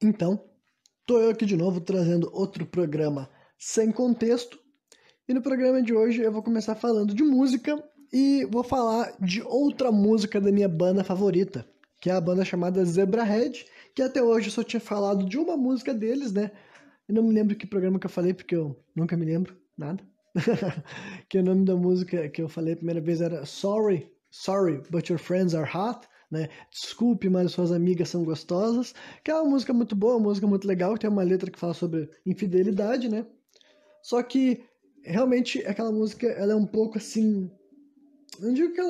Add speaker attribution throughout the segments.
Speaker 1: Então, tô eu aqui de novo trazendo outro programa sem contexto. E no programa de hoje eu vou começar falando de música e vou falar de outra música da minha banda favorita, que é a banda chamada Zebrahead, que até hoje eu só tinha falado de uma música deles, né? Eu não me lembro que programa que eu falei, porque eu nunca me lembro nada. Que o nome da música que eu falei a primeira vez era Sorry, but your friends are hot, né? Desculpe, mas suas amigas são gostosas. Que é uma música muito boa, uma música muito legal, tem uma letra que fala sobre infidelidade, né? Só que realmente aquela música, ela é um pouco assim, não digo que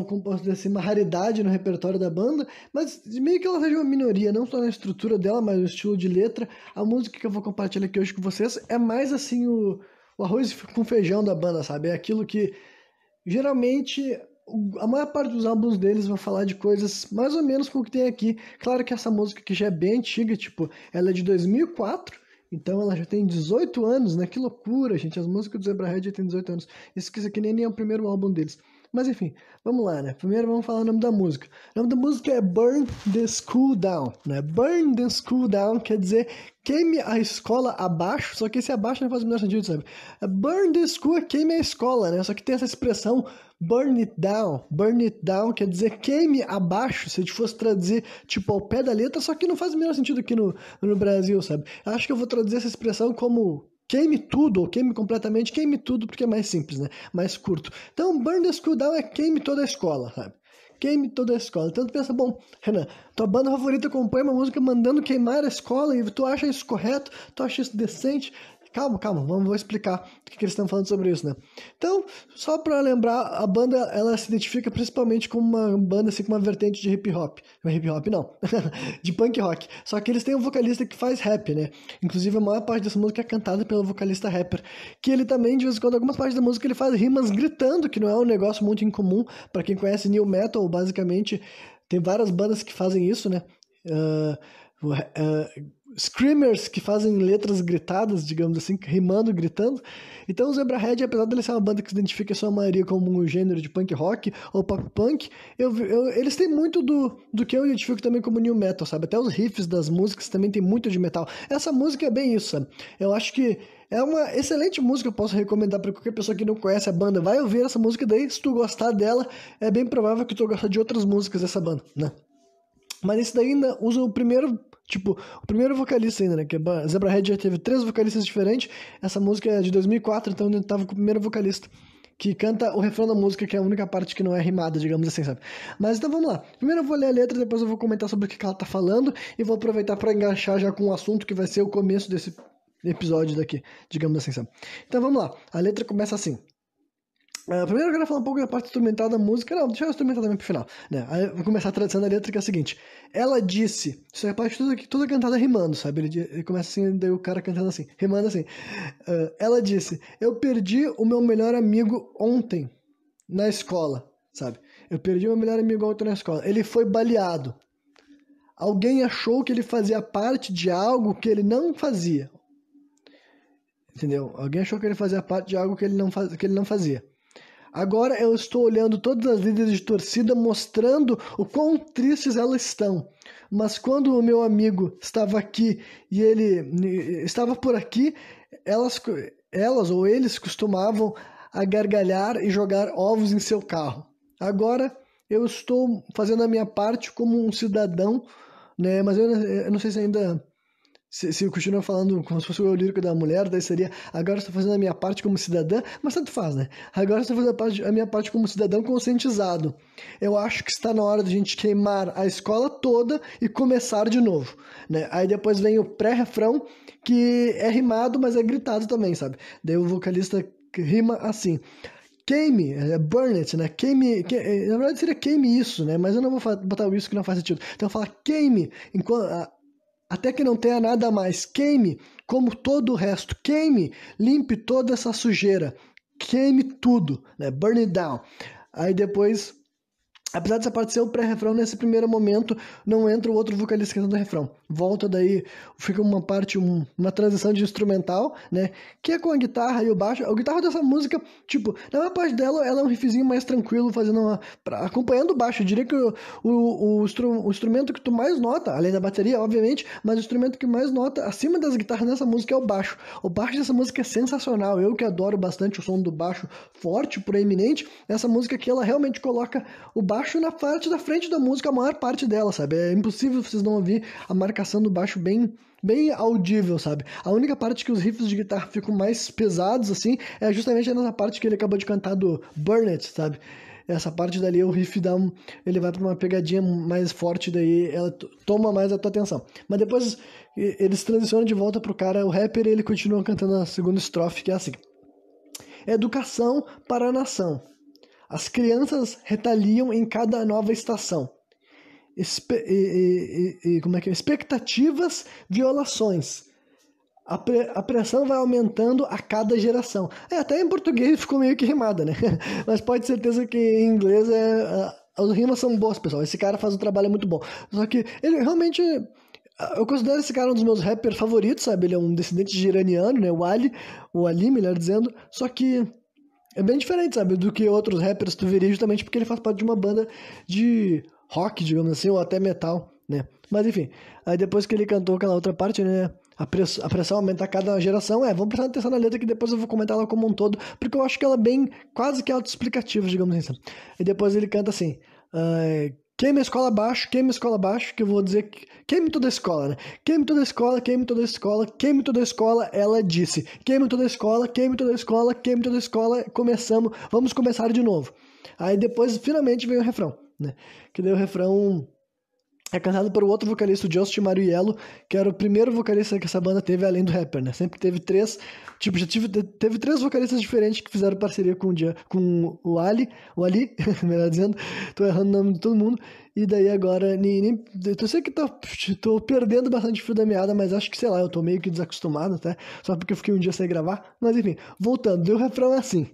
Speaker 1: como posso dizer assim, uma raridade no repertório da banda, mas meio que ela seja uma minoria, não só na estrutura dela, mas no estilo de letra. A música que eu vou compartilhar aqui hoje com vocês é mais assim o arroz com feijão da banda, sabe? É aquilo que geralmente a maior parte dos álbuns deles vão falar de coisas mais ou menos como o que tem aqui. Claro que essa música aqui já é bem antiga, tipo, ela é de 2004, então ela já tem 18 anos, né? Que loucura, gente. As músicas do Zebrahead já tem 18 anos. Isso aqui nem é o primeiro álbum deles. Mas enfim, vamos lá, né? Primeiro vamos falar o nome da música. O nome da música é Burn the School Down, né? Burn the School Down quer dizer queime a escola abaixo, só que esse abaixo não faz o menor sentido, sabe? Burn the school é queime a escola, né? Só que tem essa expressão burn it down. Burn it down quer dizer queime abaixo, se a gente fosse traduzir tipo ao pé da letra, só que não faz o menor sentido aqui no Brasil, sabe? Acho que eu vou traduzir essa expressão como queime tudo, ou queime completamente, queime tudo porque é mais simples, né? Mais curto. Então, burn the school down é queime toda a escola, sabe? Queime toda a escola. Então tu pensa, bom, Renan, tua banda favorita compõe uma música mandando queimar a escola e tu acha isso correto? Tu acha isso decente? Calma, vou explicar o que eles estão falando sobre isso, né? Então, só pra lembrar, a banda, ela se identifica principalmente como uma banda, assim, com uma vertente de hip hop. Não é hip hop, não. De punk rock. Só que eles têm um vocalista que faz rap, né? Inclusive, a maior parte dessa música é cantada pelo vocalista rapper. Que ele também, de vez em quando, algumas partes da música, ele faz rimas gritando, que não é um negócio muito incomum. Pra quem conhece New Metal, basicamente, tem várias bandas que fazem isso, né? Screamers que fazem letras gritadas, digamos assim, rimando, gritando. Então o Zebrahead, apesar de ele ser uma banda que se identifica em sua maioria como um gênero de punk rock ou pop punk, eles têm muito do que eu identifico também como new metal, sabe? Até os riffs das músicas também tem muito de metal. Essa música é bem isso, sabe? Eu acho que é uma excelente música, eu posso recomendar para qualquer pessoa que não conhece a banda. Vai ouvir essa música daí, se tu gostar dela, é bem provável que tu gostar de outras músicas dessa banda, né? Mas esse daí ainda usa o primeiro vocalista ainda, né? Que Zebrahead já teve 3 vocalistas diferentes. Essa música é de 2004, então ainda tava com o primeiro vocalista, que canta o refrão da música, que é a única parte que não é rimada, digamos assim, sabe? Mas então vamos lá. Primeiro eu vou ler a letra, depois eu vou comentar sobre o que ela tá falando, e vou aproveitar para enganchar já com o assunto que vai ser o começo desse episódio daqui, digamos assim, sabe? Então vamos lá. A letra começa assim. Primeiro eu quero falar um pouco da parte instrumental da música. Não, deixa eu instrumental também pro final, né? Aí eu vou começar traduzindo a letra, que é a seguinte. Ela disse... Isso é a parte toda cantada rimando, sabe? Ele começa assim, daí o cara cantando assim, rimando assim. Ela disse, eu perdi o meu melhor amigo ontem na escola, sabe? Eu perdi o meu melhor amigo ontem na escola. Ele foi baleado. Alguém achou que ele fazia parte de algo que ele não fazia. Entendeu? Alguém achou que ele fazia parte de algo que ele não fazia. Agora eu estou olhando todas as líderes de torcida mostrando o quão tristes elas estão. Mas quando o meu amigo estava aqui e ele estava por aqui, elas ou eles costumavam a gargalhar e jogar ovos em seu carro. Agora eu estou fazendo a minha parte como um cidadão, né? Mas eu não sei se ainda... Se eu continuo falando como se fosse o eu lírico da mulher, daí seria agora eu estou fazendo a minha parte como cidadã, mas tanto faz, né? Agora eu estou fazendo a minha parte como cidadão conscientizado. Eu acho que está na hora de a gente queimar a escola toda e começar de novo, né? Aí depois vem o pré-refrão, que é rimado, mas é gritado também, sabe? Daí o vocalista rima assim... Queime, burn it, né? Na verdade seria queime isso, né? Mas eu não vou botar isso que não faz sentido. Então fala queime, até que não tenha nada mais. Queime como todo o resto. Queime, limpe toda essa sujeira. Queime tudo, né? Burn it down. Aí depois Apesar dessa parte ser o pré-refrão, nesse primeiro momento não entra o outro vocalista cantando o refrão. Volta daí, fica uma parte, uma transição de instrumental, né? Que é com a guitarra e o baixo. A guitarra dessa música, tipo, na maior parte dela, ela é um riffzinho mais tranquilo, acompanhando o baixo. Eu diria que o instrumento que tu mais nota, além da bateria, obviamente, mas o instrumento que mais nota acima das guitarras nessa música é o baixo. O baixo dessa música é sensacional. Eu que adoro bastante o som do baixo forte, proeminente, essa música aqui, ela realmente coloca o baixo na parte da frente da música, a maior parte dela, sabe? É impossível vocês não ouvir a marcação do baixo bem audível, sabe? A única parte que os riffs de guitarra ficam mais pesados, assim, é justamente nessa parte que ele acabou de cantar do Burn It, sabe? Essa parte dali, o riff ele vai pra uma pegadinha mais forte, daí ela toma mais a tua atenção. Mas depois eles transicionam de volta pro cara, o rapper, e ele continua cantando a segunda estrofe, que é assim: educação para a nação. As crianças retaliam em cada nova estação. Expectativas, violações. A pressão vai aumentando a cada geração. Até em português ficou meio que rimada, né? Mas pode ter certeza que em inglês as rimas são boas, pessoal. Esse cara faz um trabalho muito bom. Só que ele realmente... Eu considero esse cara um dos meus rappers favoritos, sabe? Ele é um descendente de iraniano, né? O Ali, melhor dizendo. Só que é bem diferente, sabe? Do que outros rappers tu veria, justamente porque ele faz parte de uma banda de rock, digamos assim, ou até metal, né? Mas enfim, aí depois que ele cantou aquela outra parte, né? A pressão aumenta a cada geração. Vamos prestar atenção na letra que depois eu vou comentar ela como um todo, porque eu acho que ela é bem, quase que autoexplicativa, digamos assim. E depois ele canta assim: queime a escola abaixo, que eu vou dizer que... Queime toda a escola, né? Queime toda a escola, queime toda a escola, queime toda a escola, ela disse. Queime toda a escola, queime toda a escola, queime toda a escola, vamos começar de novo. Aí depois, finalmente, vem o refrão, né? Que daí o refrão é cantado por outro vocalista, o Justin Mariello, que era o primeiro vocalista que essa banda teve, além do rapper, né? Sempre teve três, teve três vocalistas diferentes que fizeram parceria com o Ali, melhor dizendo, tô errando o nome de todo mundo, e daí agora, eu sei que tô perdendo bastante fio da meada, mas acho que, sei lá, eu tô meio que desacostumado, até, só porque eu fiquei um dia sem gravar, mas enfim, voltando, o refrão é assim: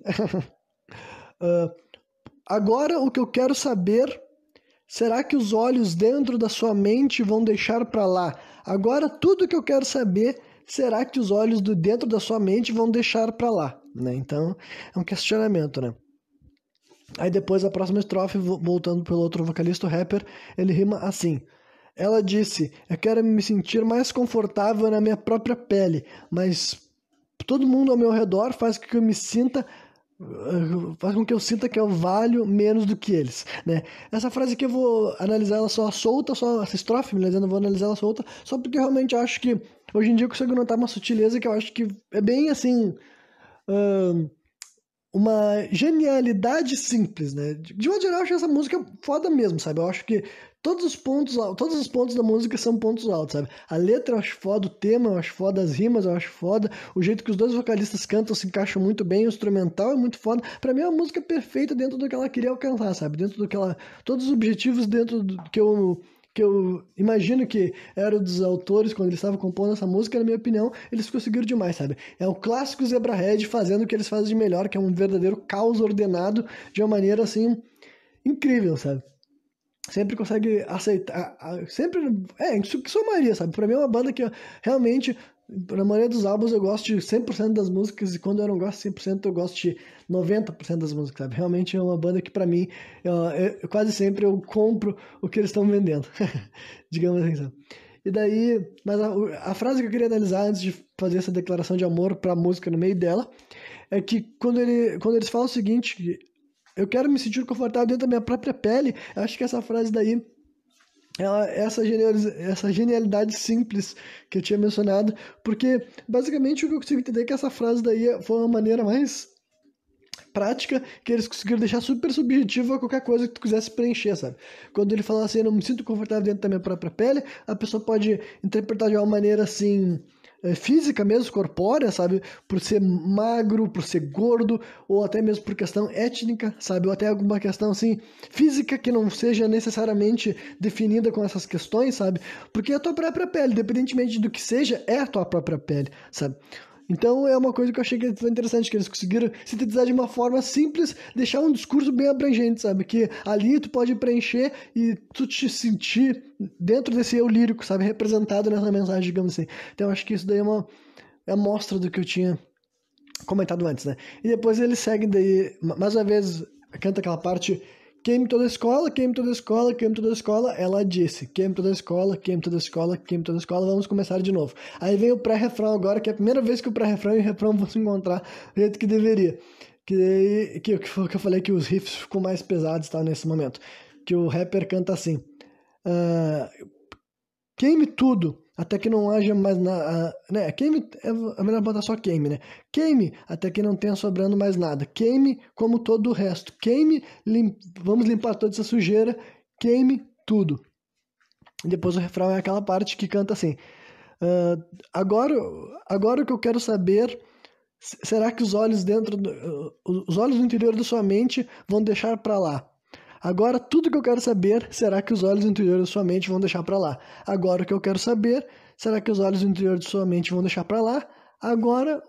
Speaker 1: agora o que eu quero saber... Será que os olhos dentro da sua mente vão deixar pra lá? Agora, tudo que eu quero saber, será que os olhos dentro da sua mente vão deixar pra lá? Né? Então, é um questionamento, né? Aí depois, a próxima estrofe, voltando pelo outro vocalista, o rapper, ele rima assim: ela disse, eu quero me sentir mais confortável na minha própria pele, mas todo mundo ao meu redor faz com que eu me sinta... faz com que eu sinta que eu valho menos do que eles, né? Essa frase aqui eu vou analisar ela só solta, só essa estrofe, mas eu não vou analisar ela solta, só porque eu realmente acho que hoje em dia eu consigo notar uma sutileza que eu acho que é bem assim, uma genialidade simples, né? De modo geral, eu acho essa música foda mesmo, sabe? Eu acho que todos os pontos da música são pontos altos, sabe? A letra eu acho foda, o tema eu acho foda, as rimas eu acho foda, o jeito que os dois vocalistas cantam se encaixam muito bem, o instrumental é muito foda. Pra mim é uma música perfeita dentro do que ela queria alcançar, sabe? Dentro do que ela... Todos os objetivos dentro do que eu imagino que era dos autores quando eles estavam compondo essa música, na minha opinião, eles conseguiram demais, sabe? É o clássico Zebrahead fazendo o que eles fazem de melhor, que é um verdadeiro caos ordenado de uma maneira, assim, incrível, sabe? Sempre consegue aceitar, sempre, isso que somaria, sabe? Pra mim é uma banda que realmente, na maioria dos álbuns eu gosto de 100% das músicas, e quando eu não gosto de 100%, eu gosto de 90% das músicas, sabe? Realmente é uma banda que pra mim, quase sempre eu compro o que eles estão vendendo, digamos assim, sabe? E daí, mas a frase que eu queria analisar antes de fazer essa declaração de amor pra música no meio dela, é que quando eles falam o seguinte: eu quero me sentir confortável dentro da minha própria pele. Acho que essa frase daí, essa genialidade simples que eu tinha mencionado, porque basicamente o que eu consigo entender é que essa frase daí foi uma maneira mais prática, que eles conseguiram deixar super subjetivo a qualquer coisa que tu quisesse preencher, sabe? Quando ele fala assim, eu não me sinto confortável dentro da minha própria pele, a pessoa pode interpretar de uma maneira assim... física mesmo, corpórea, sabe? Por ser magro, por ser gordo, ou até mesmo por questão étnica, sabe? Ou até alguma questão, assim, física que não seja necessariamente definida com essas questões, sabe? Porque é a tua própria pele, independentemente do que seja, é a tua própria pele, sabe? Então é uma coisa que eu achei que foi interessante, que eles conseguiram sintetizar de uma forma simples, deixar um discurso bem abrangente, sabe? Que ali tu pode preencher e tu te sentir dentro desse eu lírico, sabe? Representado nessa mensagem, digamos assim. Então eu acho que isso daí é uma amostra do que eu tinha comentado antes, né? E depois eles seguem daí, mais uma vez, canta aquela parte: queime toda a escola, queime toda a escola, queime toda a escola. Ela disse: queime toda a escola, queime toda a escola, queime toda a escola, vamos começar de novo. Aí vem o pré-refrão agora, que é a primeira vez que o pré-refrão e o refrão vão se encontrar do jeito que deveria. Que eu falei que os riffs ficam mais pesados, tá, nesse momento. Que o rapper canta assim: queime tudo, até que não haja mais nada, né? Queime, é melhor botar só queime, né? Queime, até que não tenha sobrando mais nada. Queime como todo o resto. Queime, vamos limpar toda essa sujeira. Queime tudo. E depois o refrão é aquela parte que canta assim: agora o que eu quero saber, será que os olhos os olhos no interior da sua mente vão deixar pra lá? Agora, tudo que eu quero saber, será que os olhos no interior da sua mente vão deixar pra lá? Agora, o que eu quero saber, será que os olhos no interior de sua mente vão deixar pra lá? Agora,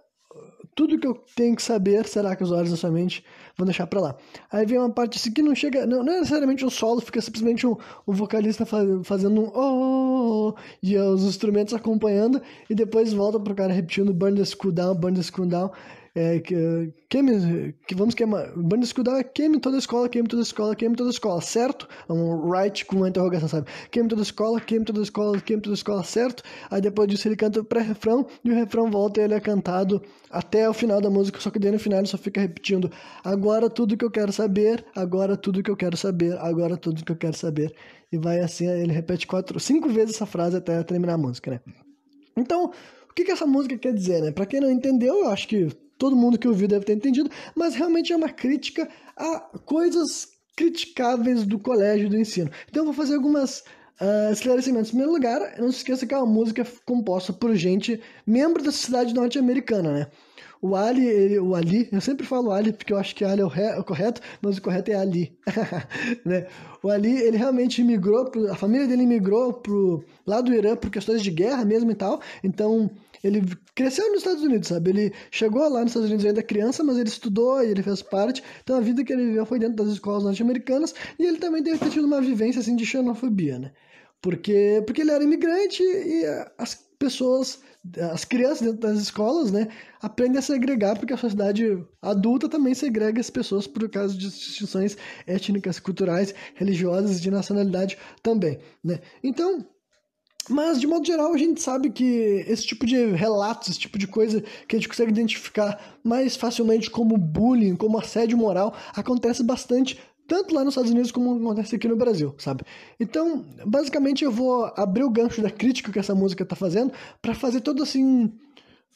Speaker 1: tudo que eu tenho que saber, será que os olhos da sua mente vão deixar pra lá? Aí vem uma parte assim que não chega, não é necessariamente um solo, fica simplesmente um vocalista fazendo um oh, e os instrumentos acompanhando, e depois volta pro cara repetindo burn the school down, burn the school down. Vamos queimar. Burn the school down é queime toda a escola, queime toda a escola, queime toda a escola, certo? Um right com uma interrogação, sabe? Queime toda a escola, queime toda a escola, queime toda a escola, certo? Aí depois disso ele canta o pré-refrão e o refrão volta e ele é cantado até o final da música, só que daí no final ele só fica repetindo: agora tudo que eu quero saber, agora tudo que eu quero saber, agora tudo que eu quero saber. E vai assim, ele repete 5 vezes essa frase até terminar a música, né? Então, o que essa música quer dizer, né? Pra quem não entendeu, eu acho que todo mundo que ouviu deve ter entendido, mas realmente é uma crítica a coisas criticáveis do colégio e do ensino. Então eu vou fazer algumas esclarecimentos. Em primeiro lugar, não se esqueça que é uma música composta por gente, membro da sociedade norte-americana, né? O Ali, eu sempre falo Ali porque eu acho que Ali é o correto, mas o correto é Ali, né? O Ali, ele realmente imigrou, a família dele imigrou lá do Irã por questões de guerra mesmo e tal, então ele cresceu nos Estados Unidos, sabe? Ele chegou lá nos Estados Unidos ainda criança, mas ele estudou e ele fez parte, então a vida que ele viveu foi dentro das escolas norte-americanas, e ele também deve ter tido uma vivência assim de xenofobia, né? Porque ele era imigrante e as pessoas, as crianças dentro das escolas, né, aprendem a segregar, porque a sociedade adulta também segrega as pessoas por causa de distinções étnicas, culturais, religiosas e de nacionalidade também, né? Então, mas de modo geral a gente sabe que esse tipo de relatos, esse tipo de coisa que a gente consegue identificar mais facilmente como bullying, como assédio moral, acontece bastante tanto lá nos Estados Unidos como acontece aqui no Brasil, sabe? Então, basicamente eu vou abrir o gancho da crítica que essa música tá fazendo para fazer todo assim,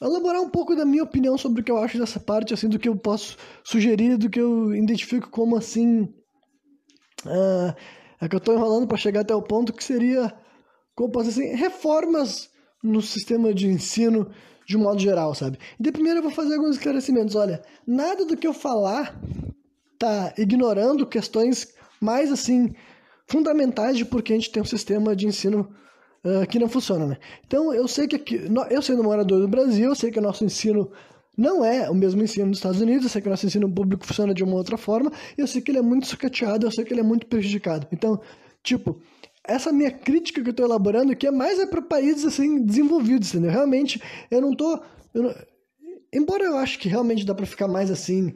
Speaker 1: elaborar um pouco da minha opinião sobre o que eu acho dessa parte, assim, do que eu posso sugerir, do que eu identifico como assim, é que eu tô enrolando para chegar até o ponto que seria, como posso dizer assim, reformas no sistema de ensino de um modo geral, sabe? E de primeiro eu vou fazer alguns esclarecimentos. Olha, nada do que eu falar tá ignorando questões mais, assim, fundamentais de por que a gente tem um sistema de ensino que não funciona, né? Então, eu sei que aqui, eu sendo morador do Brasil, eu sei que o nosso ensino não é o mesmo ensino dos Estados Unidos, eu sei que o nosso ensino público funciona de uma outra forma, eu sei que ele é muito sucateado, eu sei que ele é muito prejudicado. Então, tipo, essa minha crítica que eu tô elaborando aqui é mais para países, assim, desenvolvidos, entendeu? Realmente, embora eu acho que realmente dá para ficar mais, assim,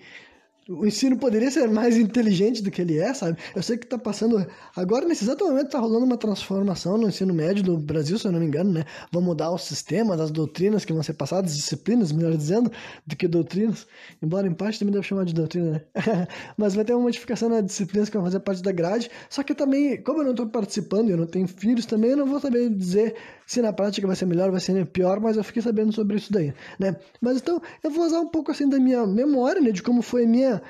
Speaker 1: o ensino poderia ser mais inteligente do que ele é, sabe? Eu sei que tá passando... Agora, nesse exato momento, tá rolando uma transformação no ensino médio do Brasil, se eu não me engano, né? Vão mudar o sistema das doutrinas que vão ser passadas, disciplinas, melhor dizendo, do que doutrinas. Embora, em parte, também deve chamar de doutrina, né? Mas vai ter uma modificação nas disciplinas que vão fazer parte da grade. Só que também, como eu não tô participando e eu não tenho filhos também, eu não vou saber dizer se na prática vai ser melhor ou vai ser pior, mas eu fiquei sabendo sobre isso daí, né? Mas então, eu vou usar um pouco, assim, da minha memória, né? De como foi a minha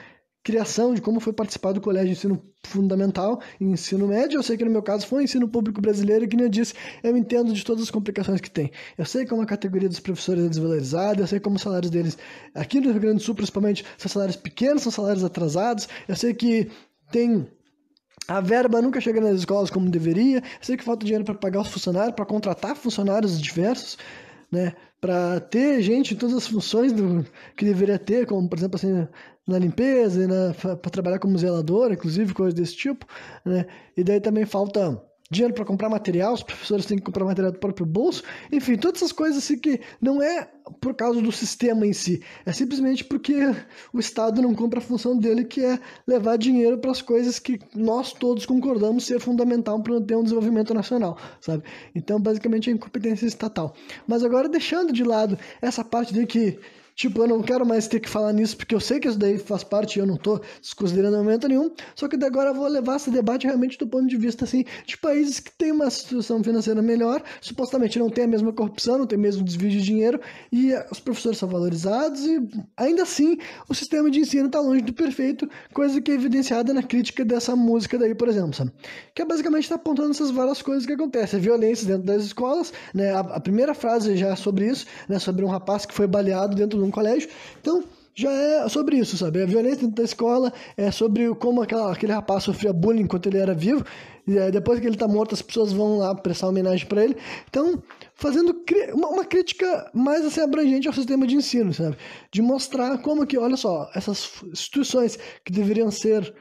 Speaker 1: criação, de como foi participar do colégio de ensino fundamental e ensino médio. Eu sei que no meu caso foi o ensino público brasileiro e, que nem eu disse, eu entendo de todas as complicações que tem. Eu sei como a categoria dos professores é desvalorizada, eu sei como os salários deles, aqui no Rio Grande do Sul principalmente, são salários pequenos, são salários atrasados, eu sei que tem... A verba nunca chega nas escolas como deveria, eu sei que falta dinheiro para pagar os funcionários, para contratar funcionários diversos, né? para ter gente em todas as funções que deveria ter, como, por exemplo, assim, na limpeza, para trabalhar como zelador, inclusive, coisas desse tipo, né? E daí também falta dinheiro para comprar material, os professores têm que comprar material do próprio bolso, enfim, todas essas coisas assim que não é por causa do sistema em si, é simplesmente porque o Estado não cumpre a função dele, que é levar dinheiro para as coisas que nós todos concordamos ser fundamental para ter um desenvolvimento nacional, sabe? Então, basicamente, é incompetência estatal. Mas agora, deixando de lado essa parte de que tipo, eu não quero mais ter que falar nisso, porque eu sei que isso daí faz parte e eu não tô desconsiderando em momento nenhum, só que agora eu vou levar esse debate realmente do ponto de vista, assim, de países que têm uma situação financeira melhor, supostamente não tem a mesma corrupção, não tem o mesmo desvio de dinheiro, e os professores são valorizados, e ainda assim, o sistema de ensino tá longe do perfeito, coisa que é evidenciada na crítica dessa música daí, por exemplo, sabe? Que é basicamente tá apontando essas várias coisas que acontecem, a violência dentro das escolas, né, a primeira frase já é sobre isso, né, sobre um rapaz que foi baleado dentro de um colégio, então já é sobre isso, sabe? A violência dentro da escola é sobre como aquele rapaz sofria bullying enquanto ele era vivo, e depois que ele tá morto as pessoas vão lá prestar homenagem para ele, então fazendo uma crítica mais assim abrangente ao sistema de ensino, sabe? De mostrar como que, olha só, essas instituições que deveriam ser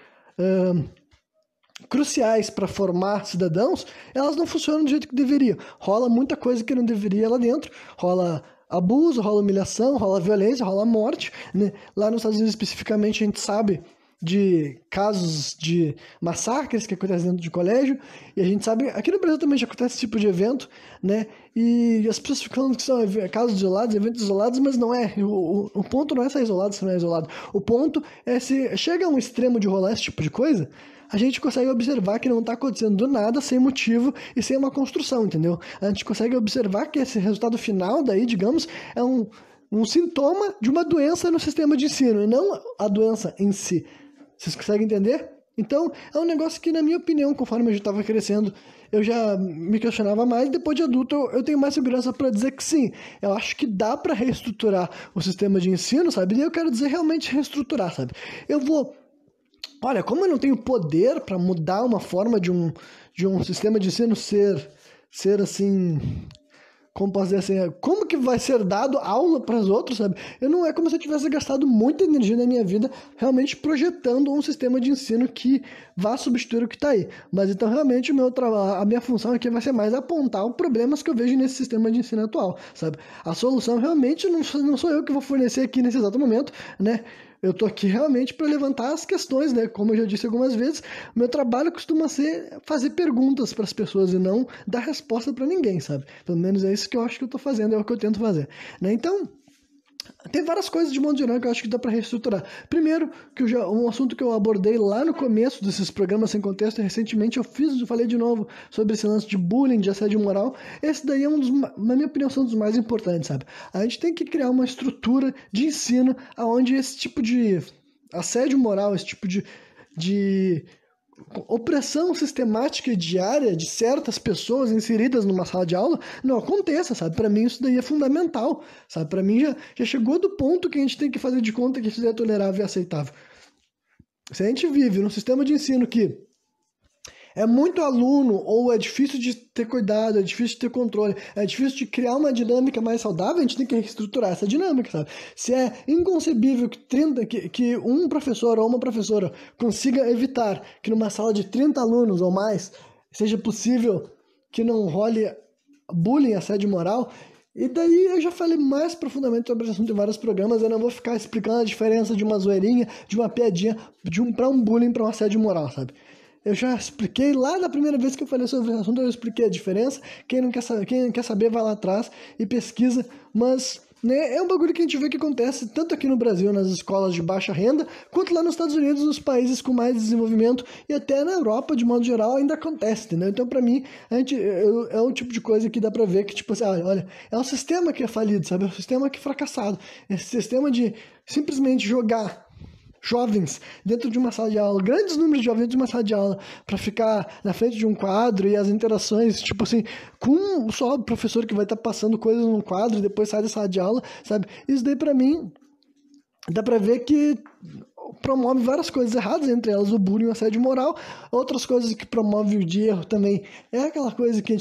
Speaker 1: cruciais para formar cidadãos, elas não funcionam do jeito que deveria. Rola muita coisa que não deveria lá dentro, rola abuso, rola humilhação, rola violência, rola morte, né? Lá nos Estados Unidos, especificamente, a gente sabe de casos de massacres que acontecem dentro de colégio, e a gente sabe, aqui no Brasil também já acontece esse tipo de evento, né? E as pessoas ficam falando que são casos isolados, eventos isolados, mas não é. O ponto não é ser isolado, se não é isolado. O ponto é se chega a um extremo de rolar esse tipo de coisa, a gente consegue observar que não está acontecendo do nada, sem motivo e sem uma construção, entendeu? A gente consegue observar que esse resultado final daí, digamos, é um sintoma de uma doença no sistema de ensino, e não a doença em si. Vocês conseguem entender? Então, é um negócio que, na minha opinião, conforme eu já estava crescendo, eu já me questionava mais, e depois de adulto eu tenho mais segurança para dizer que sim, eu acho que dá para reestruturar o sistema de ensino, sabe? E eu quero dizer realmente reestruturar, sabe? Olha, como eu não tenho poder para mudar uma forma de um sistema de ensino ser assim, como posso dizer assim, como que vai ser dado aula para os outros, sabe? Não é como se eu tivesse gastado muita energia na minha vida realmente projetando um sistema de ensino que vá substituir o que está aí. Mas então realmente a minha função aqui vai ser mais apontar os problemas que eu vejo nesse sistema de ensino atual, sabe? A solução realmente não sou eu que vou fornecer aqui nesse exato momento, né? Eu tô aqui realmente para levantar as questões, né? Como eu já disse algumas vezes, meu trabalho costuma ser fazer perguntas para as pessoas e não dar resposta para ninguém, sabe? Pelo menos é isso que eu acho que eu tô fazendo, é o que eu tento fazer, né? Então, tem várias coisas de modo geral que eu acho que dá para reestruturar. Primeiro, um assunto que eu abordei lá no começo desses programas sem contexto, recentemente eu falei de novo sobre esse lance de bullying, de assédio moral. Esse daí é na minha opinião, são um dos mais importantes, sabe? A gente tem que criar uma estrutura de ensino onde esse tipo de assédio moral, esse tipo de opressão sistemática e diária de certas pessoas inseridas numa sala de aula não aconteça, sabe? Para mim isso daí é fundamental, sabe? Para mim já chegou do ponto que a gente tem que fazer de conta que isso é tolerável e aceitável. Se a gente vive num sistema de ensino que é muito aluno, ou é difícil de ter cuidado, é difícil de ter controle, é difícil de criar uma dinâmica mais saudável, a gente tem que reestruturar essa dinâmica, sabe? Se é inconcebível que um professor ou uma professora consiga evitar que numa sala de 30 alunos ou mais seja possível que não role bullying, assédio moral, e daí eu já falei mais profundamente sobre esse assunto em vários programas, eu não vou ficar explicando a diferença de uma zoeirinha, de uma piadinha, para um bullying, para um assédio moral, sabe? Eu já expliquei lá da primeira vez que eu falei sobre esse assunto, eu expliquei a diferença. Quem quer saber, vai lá atrás e pesquisa. Mas né, é um bagulho que a gente vê que acontece tanto aqui no Brasil, nas escolas de baixa renda, quanto lá nos Estados Unidos, nos países com mais desenvolvimento, e até na Europa, de modo geral, ainda acontece, entendeu? Então, pra mim, é um tipo de coisa que dá pra ver que, tipo assim, olha, é um sistema que é falido, sabe? É um sistema que é fracassado. Esse sistema de simplesmente jogar jovens dentro de uma sala de aula, grandes números de jovens dentro de uma sala de aula, para ficar na frente de um quadro e as interações, tipo assim, com só o professor que vai estar passando coisas num quadro e depois sai da sala de aula, sabe? Isso daí pra mim dá pra ver que promove várias coisas erradas, entre elas o bullying e o assédio moral. Outras coisas que promove o de erro também é aquela coisa que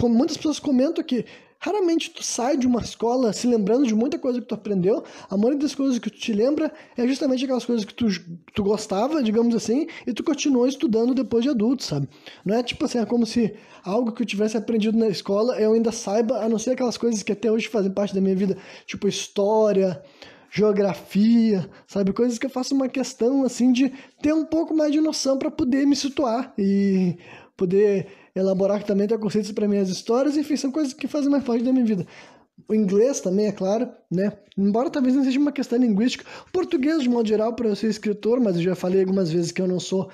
Speaker 1: muitas pessoas comentam que raramente tu sai de uma escola se lembrando de muita coisa que tu aprendeu. A maioria das coisas que tu te lembra é justamente aquelas coisas que tu gostava, digamos assim, e tu continuou estudando depois de adulto, sabe? Não é tipo assim, é como se algo que eu tivesse aprendido na escola eu ainda saiba, a não ser aquelas coisas que até hoje fazem parte da minha vida, tipo história, geografia, sabe? Coisas que eu faço uma questão, assim, de ter um pouco mais de noção para poder me situar e poder elaborar também ter conceitos para minhas histórias, enfim, são coisas que fazem mais parte da minha vida. O inglês também, é claro, né? Embora talvez não seja uma questão linguística. O português, de modo geral, para eu ser escritor, mas eu já falei algumas vezes que eu não sou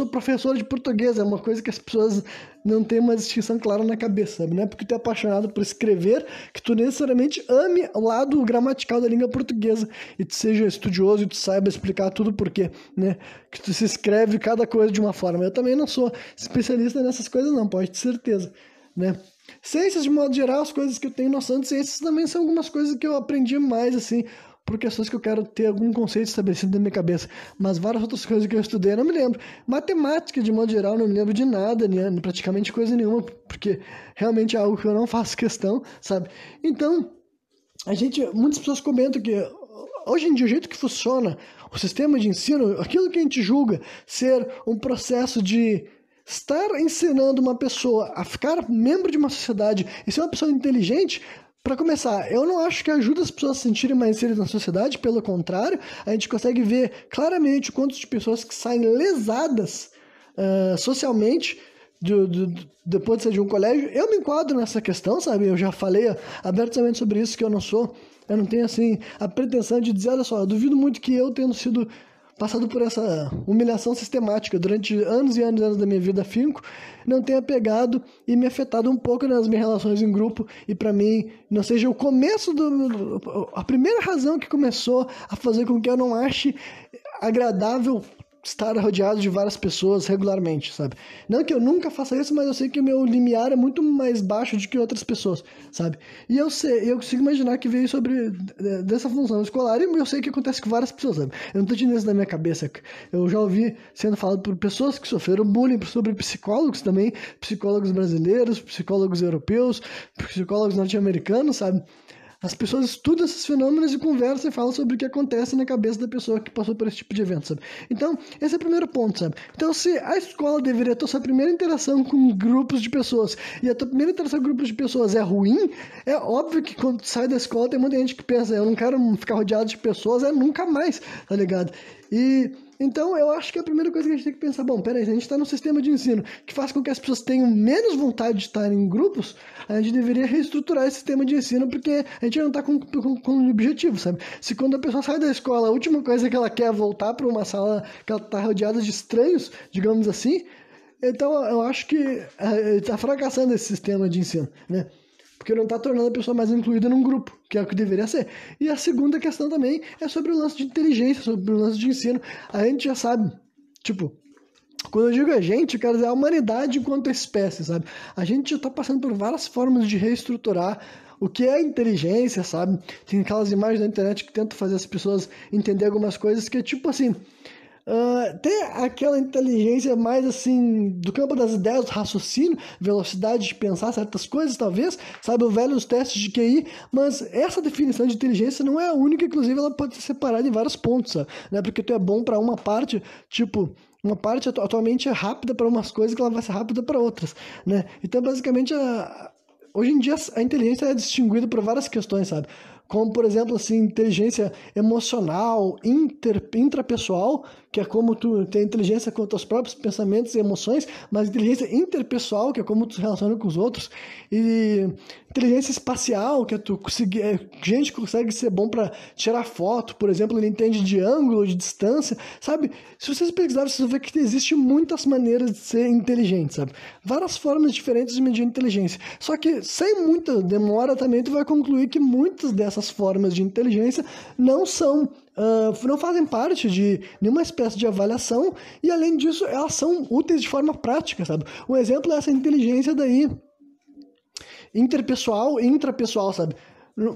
Speaker 1: professor de português, é uma coisa que as pessoas não têm uma distinção clara na cabeça, sabe? Não é porque tu é apaixonado por escrever que tu necessariamente ame o lado gramatical da língua portuguesa e tu seja estudioso e tu saiba explicar tudo por quê, né? Que tu se escreve cada coisa de uma forma. Eu também não sou especialista nessas coisas não, pode ter certeza, né? Ciências, de modo geral, as coisas que eu tenho noção de ciências também são algumas coisas que eu aprendi mais, assim, por questões que eu quero ter algum conceito estabelecido na minha cabeça. Mas várias outras coisas que eu estudei eu não me lembro. Matemática, de modo geral, não me lembro de nada, né? Praticamente coisa nenhuma, porque realmente é algo que eu não faço questão, sabe? Então, muitas pessoas comentam que hoje em dia o jeito que funciona o sistema de ensino, aquilo que a gente julga ser um processo de estar ensinando uma pessoa a ficar membro de uma sociedade e ser uma pessoa inteligente. Para começar, eu não acho que ajuda as pessoas a se sentirem mais inseridas na sociedade, pelo contrário, a gente consegue ver claramente o quanto de pessoas que saem lesadas socialmente depois de sair de um colégio. Eu me enquadro nessa questão, sabe? Eu já falei abertamente sobre isso, que eu não tenho assim a pretensão de dizer, olha só, eu duvido muito que eu tendo sido passado por essa humilhação sistemática durante anos e anos e anos da minha vida afinco, não tenha pegado e me afetado um pouco nas minhas relações em grupo e para mim não seja o começo a primeira razão que começou a fazer com que eu não ache agradável estar rodeado de várias pessoas regularmente, sabe? Não que eu nunca faça isso, mas eu sei que o meu limiar é muito mais baixo do que outras pessoas, sabe? E eu consigo imaginar que veio dessa função escolar e eu sei que acontece com várias pessoas, sabe? Eu não tô tirando isso da minha cabeça. Eu já ouvi sendo falado por pessoas que sofreram bullying, sobre psicólogos também, psicólogos brasileiros, psicólogos europeus, psicólogos norte-americanos, sabe? As pessoas estudam esses fenômenos e conversam e falam sobre o que acontece na cabeça da pessoa que passou por esse tipo de evento, sabe? Então, esse é o primeiro ponto, sabe? Então, se a escola deveria ter a sua primeira interação com grupos de pessoas e a tua primeira interação com grupos de pessoas é ruim, é óbvio que quando tu sai da escola tem muita gente que pensa, eu não quero ficar rodeado de pessoas, nunca mais, tá ligado? Então, eu acho que a primeira coisa que a gente tem que pensar, bom, peraí, se a gente está num sistema de ensino que faz com que as pessoas tenham menos vontade de estar em grupos, a gente deveria reestruturar esse sistema de ensino, porque a gente não está com um objetivo, sabe? Se quando a pessoa sai da escola, a última coisa que ela quer é voltar para uma sala que ela está rodeada de estranhos, digamos assim, então eu acho que está fracassando esse sistema de ensino, né? Porque não está tornando a pessoa mais incluída num grupo, que é o que deveria ser. E a segunda questão também é sobre o lance de inteligência, sobre o lance de ensino. A gente já sabe, tipo, quando eu digo a gente, eu quero dizer a humanidade enquanto espécie, sabe? A gente já está passando por várias formas de reestruturar o que é inteligência, sabe? Tem aquelas imagens na internet que tentam fazer as pessoas entender algumas coisas que é tipo assim... tem aquela inteligência mais assim do campo das ideias, do raciocínio, velocidade de pensar certas coisas, talvez, sabe, o velho dos testes de QI, mas essa definição de inteligência não é a única, inclusive ela pode ser separada em vários pontos, sabe? Não é porque tu é bom para uma parte, tipo, uma parte atualmente é rápida para umas coisas que ela vai ser rápida para outras, né? Então, basicamente, hoje em dia a inteligência é distinguida por várias questões, sabe? Como, por exemplo, assim, inteligência emocional, intrapessoal, que é como tu tem inteligência com os teus próprios pensamentos e emoções, mas inteligência interpessoal, que é como tu se relaciona com os outros, e inteligência espacial, que é gente consegue ser bom para tirar foto, por exemplo, ele entende de ângulo, de distância, sabe? Se vocês pesquisarem, vocês vão ver que existem muitas maneiras de ser inteligente, sabe? Várias formas diferentes de medir inteligência. Só que sem muita demora também tu vai concluir que muitas dessas formas de inteligência não fazem parte de nenhuma espécie de avaliação e, além disso, elas são úteis de forma prática, sabe? Um exemplo é essa inteligência daí interpessoal e intrapessoal, sabe?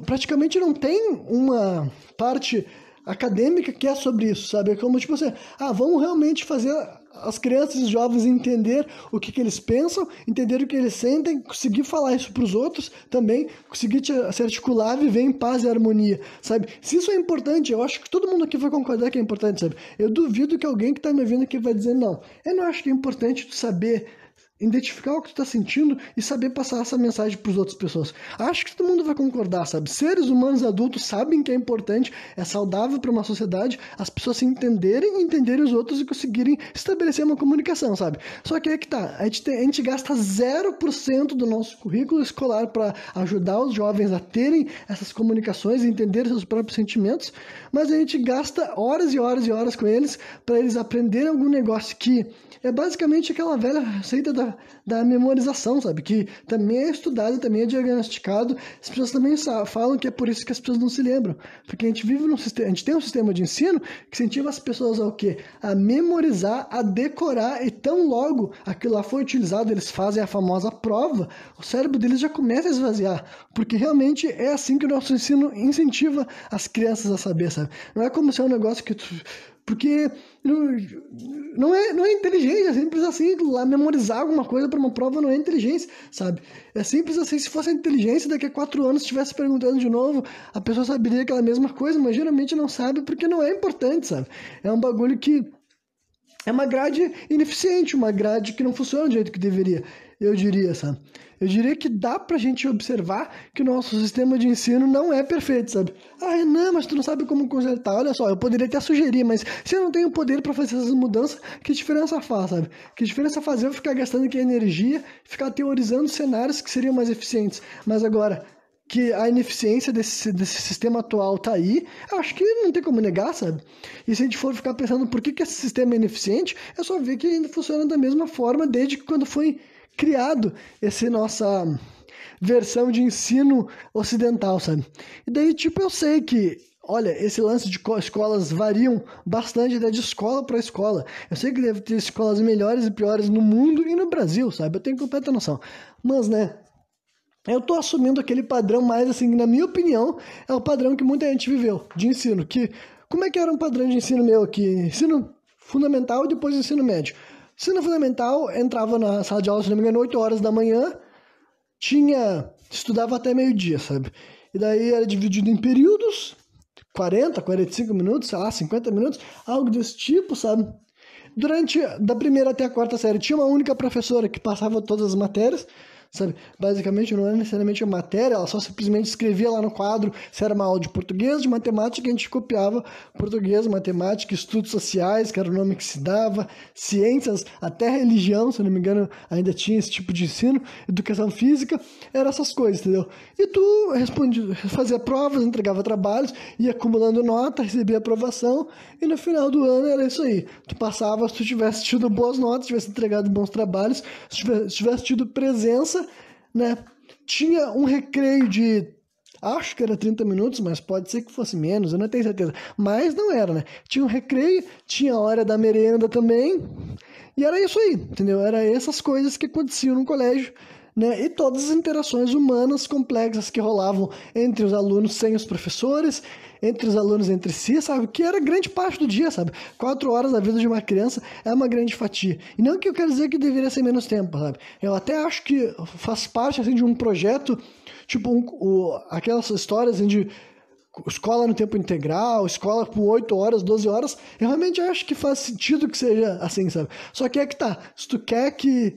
Speaker 1: Praticamente não tem uma parte acadêmica que é sobre isso, sabe? É como, tipo assim, vamos realmente fazer as crianças e os jovens entender o que eles pensam, entender o que eles sentem, conseguir falar isso para os outros também, conseguir se articular, viver em paz e harmonia, sabe? Se isso é importante, eu acho que todo mundo aqui vai concordar que é importante, sabe? Eu duvido que alguém que está me ouvindo aqui vai dizer não. Eu não acho que é importante tu saber identificar o que tu está sentindo e saber passar essa mensagem para as outras pessoas. Acho que todo mundo vai concordar, sabe? Seres humanos adultos sabem que é importante, é saudável para uma sociedade as pessoas se entenderem os outros e conseguirem estabelecer uma comunicação, sabe? Só que é que tá, a gente gasta 0% do nosso currículo escolar para ajudar os jovens a terem essas comunicações e entenderem seus próprios sentimentos, mas a gente gasta horas e horas e horas com eles para eles aprenderem algum negócio que é basicamente aquela velha receita da memorização, sabe? Que também é estudado, também é diagnosticado. As pessoas também falam que é por isso que as pessoas não se lembram. Porque a gente vive num sistema, a gente tem um sistema de ensino que incentiva as pessoas ao quê? A memorizar, a decorar, e tão logo aquilo lá foi utilizado, eles fazem a famosa prova, o cérebro deles já começa a esvaziar. Porque realmente é assim que o nosso ensino incentiva as crianças a saber, sabe? Não é como se é um negócio que porque não é inteligência, é simples assim. Lá memorizar alguma coisa para uma prova não é inteligência, sabe? É simples assim. Se fosse inteligência, daqui a 4 anos estivesse perguntando de novo, a pessoa saberia aquela mesma coisa, mas geralmente não sabe porque não é importante, sabe? É um bagulho que é uma grade ineficiente, uma grade que não funciona do jeito que deveria, eu diria, sabe? Eu diria que dá pra gente observar que o nosso sistema de ensino não é perfeito, sabe? Ah, não, mas tu não sabe como consertar. Olha só, eu poderia até sugerir, mas se eu não tenho poder pra fazer essas mudanças, que diferença faz, sabe? Que diferença faz eu ficar gastando aqui energia, ficar teorizando cenários que seriam mais eficientes. Mas agora, que a ineficiência desse sistema atual tá aí, eu acho que não tem como negar, sabe? E se a gente for ficar pensando por que esse sistema é ineficiente, é só ver que ainda funciona da mesma forma desde que quando foi criado essa nossa versão de ensino ocidental, sabe? E daí, tipo, eu sei que, olha, esse lance de escolas variam bastante de escola para escola. Eu sei que deve ter escolas melhores e piores no mundo e no Brasil, sabe? Eu tenho completa noção. Mas, né, eu tô assumindo aquele padrão mais, assim, na minha opinião, é o padrão que muita gente viveu, de ensino. Como é que era um padrão de ensino meu aqui? Ensino fundamental e depois ensino médio. Ensino fundamental, entrava na sala de aula, se não me engano, 8 horas da manhã, estudava até meio-dia, sabe? E daí era dividido em períodos, 40, 45 minutos, sei lá, 50 minutos, algo desse tipo, sabe? Da primeira até a quarta série, tinha uma única professora que passava todas as matérias, sabe? Basicamente não era necessariamente uma matéria, ela só simplesmente escrevia lá no quadro se era uma aula de português, de matemática, a gente copiava português, matemática, estudos sociais, que era o nome que se dava, ciências, até religião, se não me engano, ainda tinha esse tipo de ensino, educação física, eram essas coisas, entendeu? E tu fazia provas, entregava trabalhos, ia acumulando nota, recebia aprovação, e no final do ano era isso aí. Tu passava, se tu tivesse tido boas notas, tivesse entregado bons trabalhos, se tivesse tido presença, né? Tinha um recreio de, acho que era 30 minutos, mas pode ser que fosse menos, eu não tenho certeza. Mas não era, né? Tinha um recreio, tinha a hora da merenda também, e era isso aí, entendeu? Era essas coisas que aconteciam no colégio, né? E todas as interações humanas complexas que rolavam entre os alunos sem os professores, entre os alunos entre si, sabe? Que era grande parte do dia, sabe? 4 horas da vida de uma criança é uma grande fatia. E não que eu quero dizer que deveria ser menos tempo, sabe? Eu até acho que faz parte, assim, de um projeto, tipo, aquelas histórias, assim, de escola no tempo integral, escola por 8 horas, 12 horas. Eu realmente acho que faz sentido que seja assim, sabe? Só que é que tá. Se tu quer que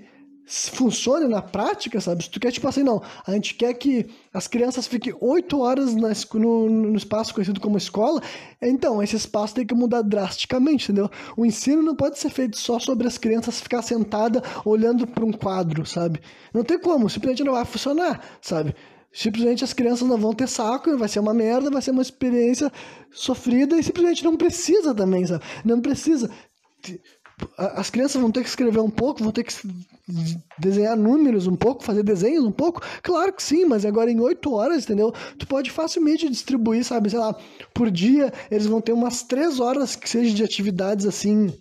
Speaker 1: funcione na prática, sabe? Se tu quer, tipo assim, não, a gente quer que as crianças fiquem 8 horas no espaço conhecido como escola, então esse espaço tem que mudar drasticamente, entendeu? O ensino não pode ser feito só sobre as crianças ficar sentada olhando para um quadro, sabe? Não tem como, simplesmente não vai funcionar, sabe? Simplesmente as crianças não vão ter saco, vai ser uma merda, vai ser uma experiência sofrida e simplesmente não precisa também, sabe? Não precisa. As crianças vão ter que escrever um pouco, vão ter que desenhar números um pouco, fazer desenhos um pouco, claro que sim, mas agora em 8 horas, entendeu? Tu pode facilmente distribuir, sabe, sei lá, por dia, eles vão ter umas 3 horas que seja de atividades assim,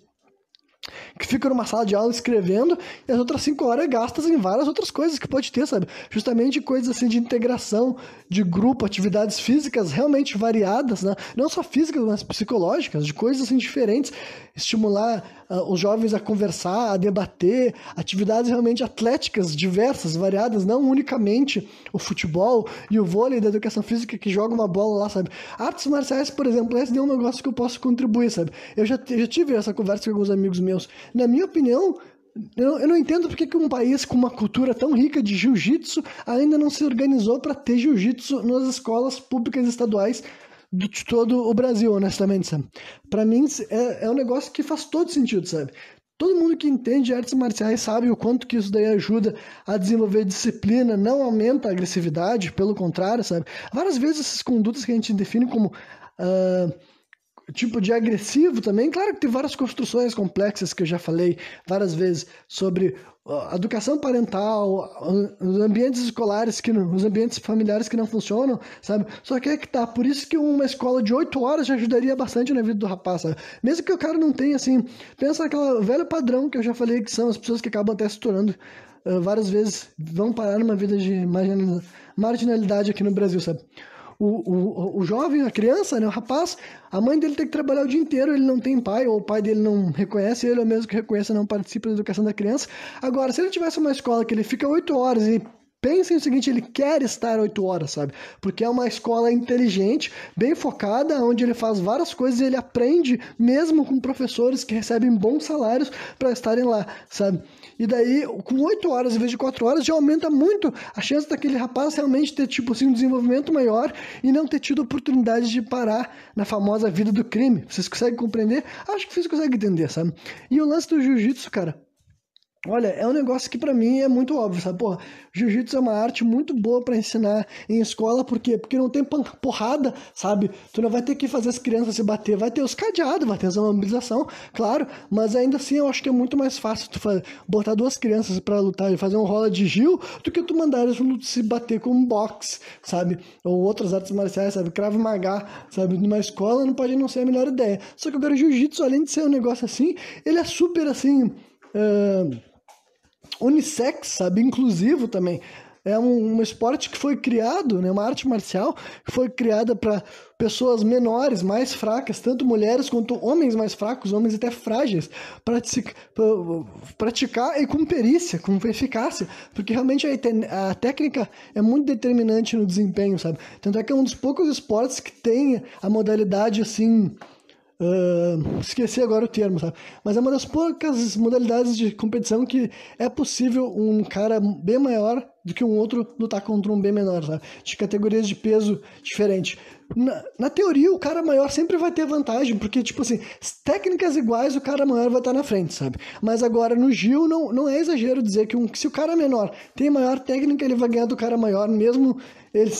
Speaker 1: que ficam numa sala de aula escrevendo, e as outras 5 horas gastas em várias outras coisas que pode ter, sabe? Justamente coisas assim de integração, de grupo, atividades físicas realmente variadas, né? Não só físicas, mas psicológicas, de coisas assim diferentes, estimular os jovens a conversar, a debater, atividades realmente atléticas diversas, variadas, não unicamente o futebol e o vôlei da educação física que joga uma bola lá, sabe? Artes marciais, por exemplo, esse é um negócio que eu posso contribuir, sabe? Eu já tive essa conversa com alguns amigos meus. Na minha opinião, eu não entendo porque que um país com uma cultura tão rica de jiu-jitsu ainda não se organizou para ter jiu-jitsu nas escolas públicas estaduais de todo o Brasil, honestamente, sabe? Pra mim, é um negócio que faz todo sentido, sabe? Todo mundo que entende artes marciais sabe o quanto que isso daí ajuda a desenvolver disciplina, não aumenta a agressividade, pelo contrário, sabe? Várias vezes essas condutas que a gente define como tipo de agressivo também, claro que tem várias construções complexas que eu já falei várias vezes sobre a educação parental, os ambientes escolares, os ambientes familiares que não funcionam, sabe? Só que é que tá, por isso que uma escola de 8 horas já ajudaria bastante na vida do rapaz, sabe? Mesmo que o cara não tenha, assim, pensa naquele velho padrão que eu já falei, que são as pessoas que acabam até se tornando várias vezes, vão parar numa vida de marginalidade aqui no Brasil, sabe? O jovem, a criança, né, o rapaz, a mãe dele tem que trabalhar o dia inteiro, ele não tem pai, ou o pai dele não reconhece ele, ou mesmo que reconheça, não participa da educação da criança. Agora, se ele tivesse uma escola que ele fica 8 horas e pensem o seguinte, ele quer estar 8 horas, sabe? Porque é uma escola inteligente, bem focada, onde ele faz várias coisas e ele aprende, mesmo com professores que recebem bons salários para estarem lá, sabe? E daí, com 8 horas em vez de 4 horas, já aumenta muito a chance daquele rapaz realmente ter, tipo assim, um desenvolvimento maior e não ter tido oportunidade de parar na famosa vida do crime. Vocês conseguem compreender? Acho que vocês conseguem entender, sabe? E o lance do jiu-jitsu, cara, olha, é um negócio que pra mim é muito óbvio, sabe? Porra, jiu-jitsu é uma arte muito boa pra ensinar em escola, por quê? Porque não tem porrada, sabe? Tu não vai ter que fazer as crianças se bater, vai ter os cadeados, vai ter a mobilização, claro, mas ainda assim eu acho que é muito mais fácil tu botar 2 crianças pra lutar e fazer um rola de Gil do que tu mandar eles se bater com um boxe, sabe? Ou outras artes marciais, sabe? Krav Maga, sabe? Numa escola não pode não ser a melhor ideia. Só que agora o jiu-jitsu, além de ser um negócio assim, ele é super assim... unissex, sabe? Inclusivo também. É um esporte que foi criado, né? Uma arte marcial que foi criada para pessoas menores, mais fracas, tanto mulheres quanto homens mais fracos, homens até frágeis, praticar e com perícia, com eficácia, porque realmente a técnica é muito determinante no desempenho, sabe? Tanto é que é um dos poucos esportes que tem a modalidade assim... esqueci agora o termo, sabe? Mas é uma das poucas modalidades de competição que é possível um cara bem maior do que um outro lutar contra um bem menor, sabe? De categorias de peso diferentes. Na teoria, o cara maior sempre vai ter vantagem, porque, tipo assim, técnicas iguais, o cara maior vai estar na frente, sabe? Mas agora, no Gil, não é exagero dizer que se o cara menor tem maior técnica, ele vai ganhar do cara maior, mesmo ele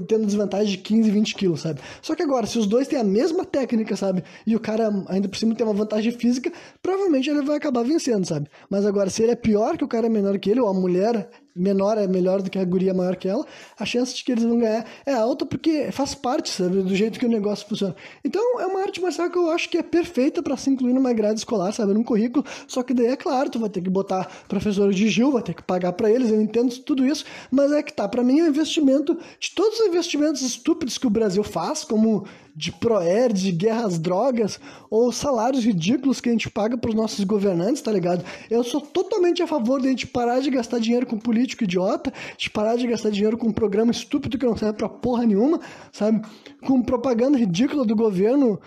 Speaker 1: tendo desvantagem de 15, 20 quilos, sabe? Só que agora, se os dois têm a mesma técnica, sabe? E o cara ainda por cima tem uma vantagem física, provavelmente ele vai acabar vencendo, sabe? Mas agora, se ele é pior que o cara menor que ele, ou a mulher menor é melhor do que a guria maior que ela, a chance de que eles vão ganhar é alta porque faz parte, sabe, do jeito que o negócio funciona. Então, é uma arte marcial que eu acho que é perfeita para se incluir numa grade escolar, sabe, num currículo, só que daí, é claro, tu vai ter que botar professores de Gil, vai ter que pagar para eles, eu entendo tudo isso, mas é que tá, para mim é um investimento, de todos os investimentos estúpidos que o Brasil faz, como de Proerd, de guerra às drogas, ou salários ridículos que a gente paga para os nossos governantes, tá ligado? Eu sou totalmente a favor de a gente parar de gastar dinheiro com político idiota, de parar de gastar dinheiro com um programa estúpido que não serve pra porra nenhuma, sabe? Com propaganda ridícula do governo,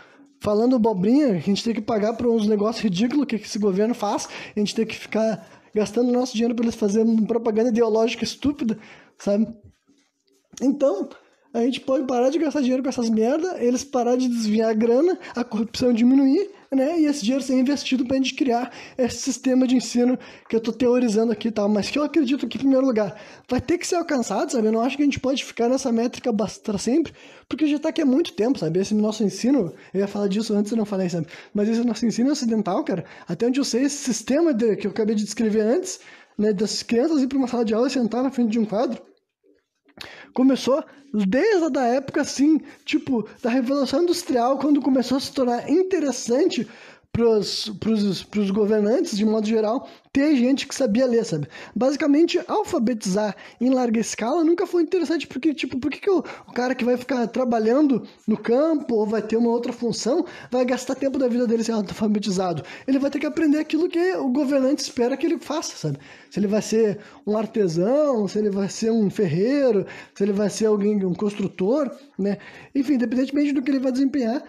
Speaker 1: falando abobrinha, a gente tem que pagar por uns negócios ridículos que esse governo faz, a gente tem que ficar gastando nosso dinheiro para eles fazerem propaganda ideológica estúpida, sabe? Então... a gente pode parar de gastar dinheiro com essas merda, eles parar de desviar a grana, a corrupção diminuir, né? E esse dinheiro ser investido pra gente criar esse sistema de ensino que eu tô teorizando aqui e tal, mas que eu acredito que, em primeiro lugar, vai ter que ser alcançado, sabe? Eu não acho que a gente pode ficar nessa métrica para sempre, porque já tá aqui há muito tempo, sabe? Esse nosso ensino, eu ia falar disso antes e não falei, sabe? Mas esse nosso ensino ocidental, cara, até onde eu sei, esse sistema que eu acabei de descrever antes, né? Das crianças ir pra uma sala de aula e sentar na frente de um quadro, começou desde a época, assim, tipo, da Revolução Industrial, quando começou a se tornar interessante pros governantes, de modo geral, ter gente que sabia ler, sabe? Basicamente, alfabetizar em larga escala nunca foi interessante, porque, tipo, por que o cara que vai ficar trabalhando no campo ou vai ter uma outra função vai gastar tempo da vida dele sendo alfabetizado? Ele vai ter que aprender aquilo que o governante espera que ele faça, sabe? Se ele vai ser um artesão, se ele vai ser um ferreiro, se ele vai ser alguém, um construtor, né? Enfim, independentemente do que ele vai desempenhar,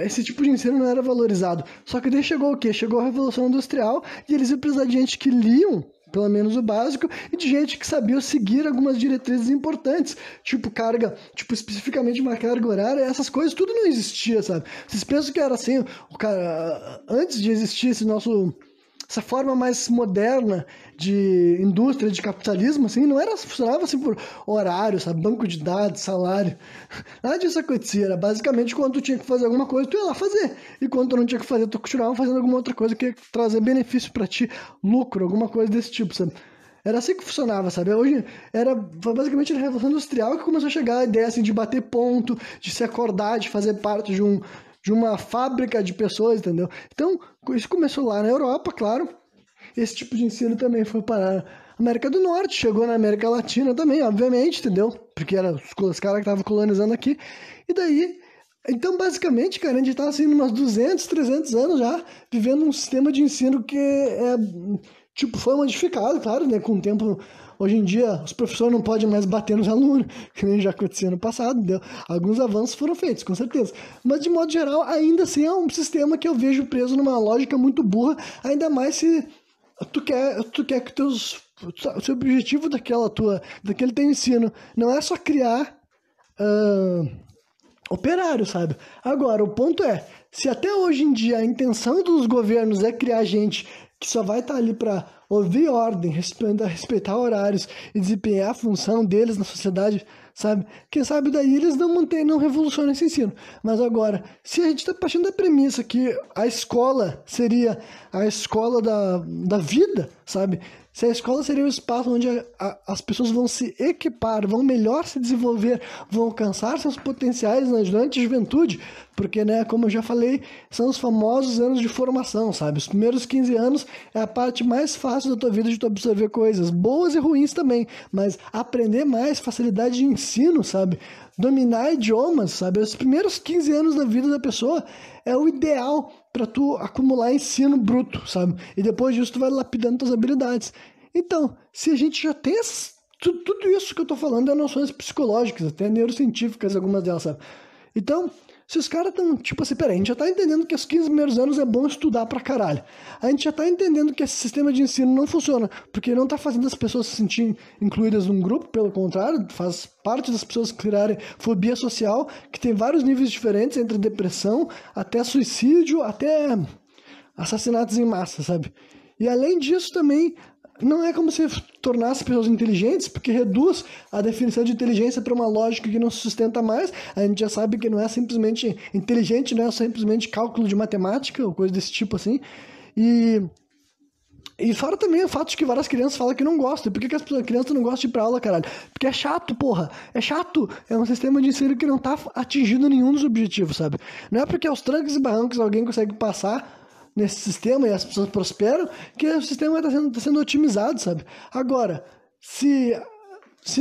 Speaker 1: esse tipo de ensino não era valorizado. Só que daí chegou o quê? Chegou a Revolução Industrial e eles iam precisar de gente que liam, pelo menos o básico, e de gente que sabia seguir algumas diretrizes importantes, tipo especificamente uma carga horária, essas coisas, tudo não existia, sabe? Vocês pensam que era assim, o cara, antes de existir essa forma mais moderna de indústria, de capitalismo, assim, funcionava assim por horário, sabe, banco de dados, salário, nada disso acontecia, era basicamente quando tu tinha que fazer alguma coisa, tu ia lá fazer, e quando tu não tinha que fazer, tu continuava fazendo alguma outra coisa que ia trazer benefício pra ti, lucro, alguma coisa desse tipo, sabe. Era assim que funcionava, sabe? Hoje foi basicamente a Revolução Industrial que começou a chegar a ideia assim, de bater ponto, de se acordar, de fazer parte de uma fábrica de pessoas, entendeu? Então, isso começou lá na Europa, claro. Esse tipo de ensino também foi para a América do Norte, chegou na América Latina também, obviamente, entendeu? Porque eram os caras que estavam colonizando aqui. E daí, então, basicamente, cara, a gente tá assim, umas 200, 300 anos já, vivendo um sistema de ensino que foi modificado, claro, né? Com o tempo. Hoje em dia, os professores não podem mais bater nos alunos, que nem já acontecia no passado, entendeu? Alguns avanços foram feitos, com certeza. Mas, de modo geral, ainda assim é um sistema que eu vejo preso numa lógica muito burra, ainda mais se tu quer que o seu objetivo daquele teu ensino não é só criar operário, sabe? Agora, o ponto é, se até hoje em dia a intenção dos governos é criar gente que só vai estar ali para ouvir ordem, respeitar horários e desempenhar a função deles na sociedade, sabe? Quem sabe daí eles não revolucionam esse ensino. Mas agora, se a gente está partindo da premissa que a escola seria a escola da vida, sabe? Se a escola seria o espaço onde as pessoas vão se equipar, vão melhor se desenvolver, vão alcançar seus potenciais durante a juventude, porque, né, como eu já falei, são os famosos anos de formação, sabe? Os primeiros 15 anos é a parte mais fácil da tua vida de tu absorver coisas, boas e ruins também, mas aprender mais, facilidade de ensino, sabe? Dominar idiomas, sabe? Os primeiros 15 anos da vida da pessoa é o ideal para tu acumular ensino bruto, sabe? E depois disso tu vai lapidando tuas habilidades. Então, se a gente já tem tudo isso que eu tô falando é noções psicológicas, até neurocientíficas, algumas delas, sabe? Então, se os caras estão, tipo assim, peraí, a gente já tá entendendo que os 15 primeiros anos é bom estudar pra caralho. A gente já tá entendendo que esse sistema de ensino não funciona, porque não tá fazendo as pessoas se sentirem incluídas num grupo, pelo contrário, faz parte das pessoas criarem fobia social, que tem vários níveis diferentes, entre depressão, até suicídio, até assassinatos em massa, sabe? E além disso também, não é como se tornasse pessoas inteligentes, porque reduz a definição de inteligência para uma lógica que não se sustenta mais. A gente já sabe que não é simplesmente inteligente, não é simplesmente cálculo de matemática ou coisa desse tipo assim. E fora também o fato de que várias crianças falam que não gostam. E por que as crianças não gostam de ir pra aula, caralho? Porque é chato, porra. É chato. É um sistema de ensino que não tá atingindo nenhum dos objetivos, sabe? Não é porque aos trancos e barrancos alguém consegue passar nesse sistema e as pessoas prosperam, que o sistema está sendo otimizado, sabe? Agora, se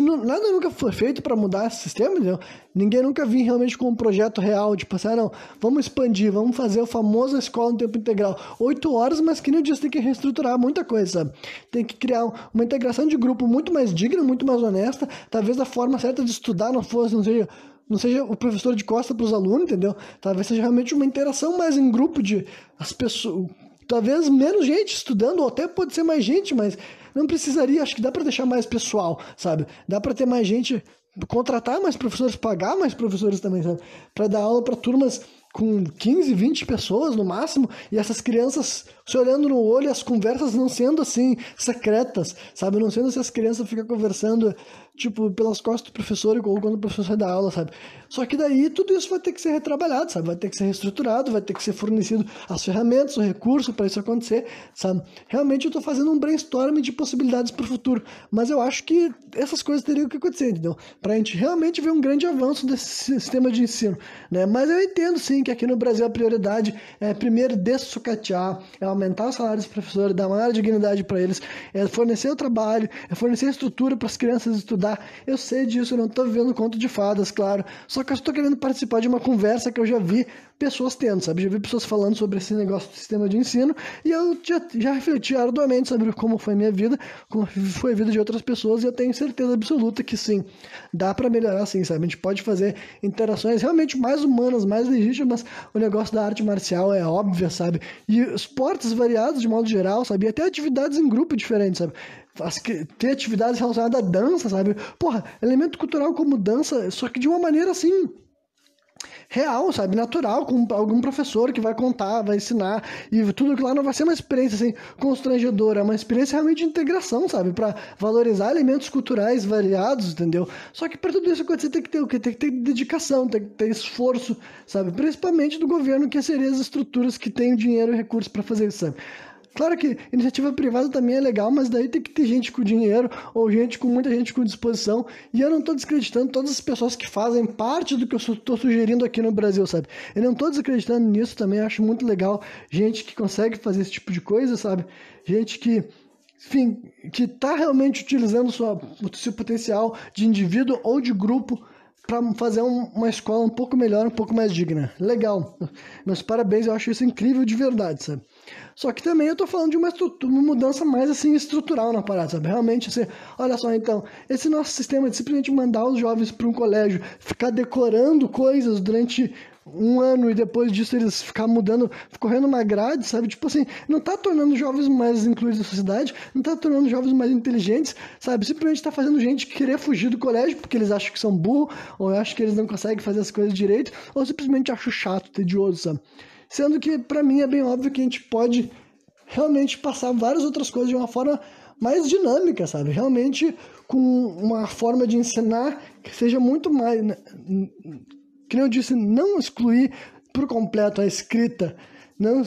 Speaker 1: nada nunca foi feito para mudar esse sistema, entendeu? Ninguém nunca vinha realmente com um projeto real, tipo assim, não, vamos expandir, vamos fazer o famoso escola no tempo integral. 8 horas, mas que nem eu disse, tem que reestruturar muita coisa, sabe? Tem que criar uma integração de grupo muito mais digna, muito mais honesta, talvez a forma certa de estudar não seja o professor de costa para os alunos, entendeu? Talvez seja realmente uma interação mais em grupo de as pessoas, talvez menos gente estudando, ou até pode ser mais gente, mas não precisaria, acho que dá para deixar mais pessoal, sabe? Dá para ter mais gente, contratar mais professores, pagar mais professores também, sabe? Para dar aula para turmas com 15, 20 pessoas no máximo, e essas crianças se olhando no olho, as conversas não sendo assim secretas, sabe? Não sendo se as crianças ficam conversando tipo, pelas costas do professor ou quando o professor sai da aula, sabe? Só que daí tudo isso vai ter que ser retrabalhado, sabe? Vai ter que ser reestruturado, vai ter que ser fornecido as ferramentas, o recurso para isso acontecer, sabe? Realmente eu tô fazendo um brainstorming de possibilidades para o futuro, mas eu acho que essas coisas teriam que acontecer, entendeu? Pra gente realmente ver um grande avanço desse sistema de ensino, né? Mas eu entendo, sim, que aqui no Brasil a prioridade é primeiro dessucatear, é aumentar os salários dos professores, dar maior dignidade para eles, é fornecer o trabalho, é fornecer estrutura para as crianças estudar. Eu sei disso, eu não estou vivendo conto de fadas, claro. Só que eu estou querendo participar de uma conversa que eu já vi pessoas tendo, sabe? Já vi pessoas falando sobre esse negócio do sistema de ensino e eu já refleti arduamente sobre como foi a minha vida, como foi a vida de outras pessoas e eu tenho certeza absoluta que sim, dá para melhorar sim, sabe? A gente pode fazer interações realmente mais humanas, mais legítimas. O negócio da arte marcial é óbvio, sabe? E esportes variados de modo geral, sabe? E até atividades em grupo diferentes, sabe? Ter atividades relacionadas à dança, sabe? Porra, elemento cultural como dança, só que de uma maneira assim real, sabe? Natural, com algum professor que vai contar, vai ensinar, e tudo aquilo lá não vai ser uma experiência assim constrangedora, é uma experiência realmente de integração, sabe? Para valorizar elementos culturais variados, entendeu? Só que para tudo isso acontecer tem que ter o quê? Tem que ter dedicação, tem que ter esforço, sabe? Principalmente do governo, que seria as estruturas que têm dinheiro e recursos para fazer isso, sabe? Claro que iniciativa privada também é legal, mas daí tem que ter gente com dinheiro ou gente com muita gente com disposição. E eu não estou desacreditando todas as pessoas que fazem parte do que eu estou sugerindo aqui no Brasil, sabe? Eu não estou desacreditando nisso também, acho muito legal gente que consegue fazer esse tipo de coisa, sabe? Gente que, enfim, que está realmente utilizando o seu potencial de indivíduo ou de grupo para fazer uma escola um pouco melhor, um pouco mais digna. Legal. Meus parabéns, eu acho isso incrível de verdade, sabe? Só que também eu tô falando de uma mudança mais assim estrutural na parada, sabe? Realmente, assim, olha só, então, esse nosso sistema de simplesmente mandar os jovens para um colégio, ficar decorando coisas durante um ano e depois disso eles ficar mudando, correndo uma grade, sabe? Tipo assim, não tá tornando os jovens mais incluídos na sociedade, não tá tornando os jovens mais inteligentes, sabe? Simplesmente tá fazendo gente querer fugir do colégio porque eles acham que são burros, ou acham que eles não conseguem fazer as coisas direito, ou simplesmente acham chato, tedioso, sabe? Sendo que, para mim, é bem óbvio que a gente pode realmente passar várias outras coisas de uma forma mais dinâmica, sabe? Realmente com uma forma de ensinar que seja muito mais... Que nem eu disse, não excluir por completo a escrita, não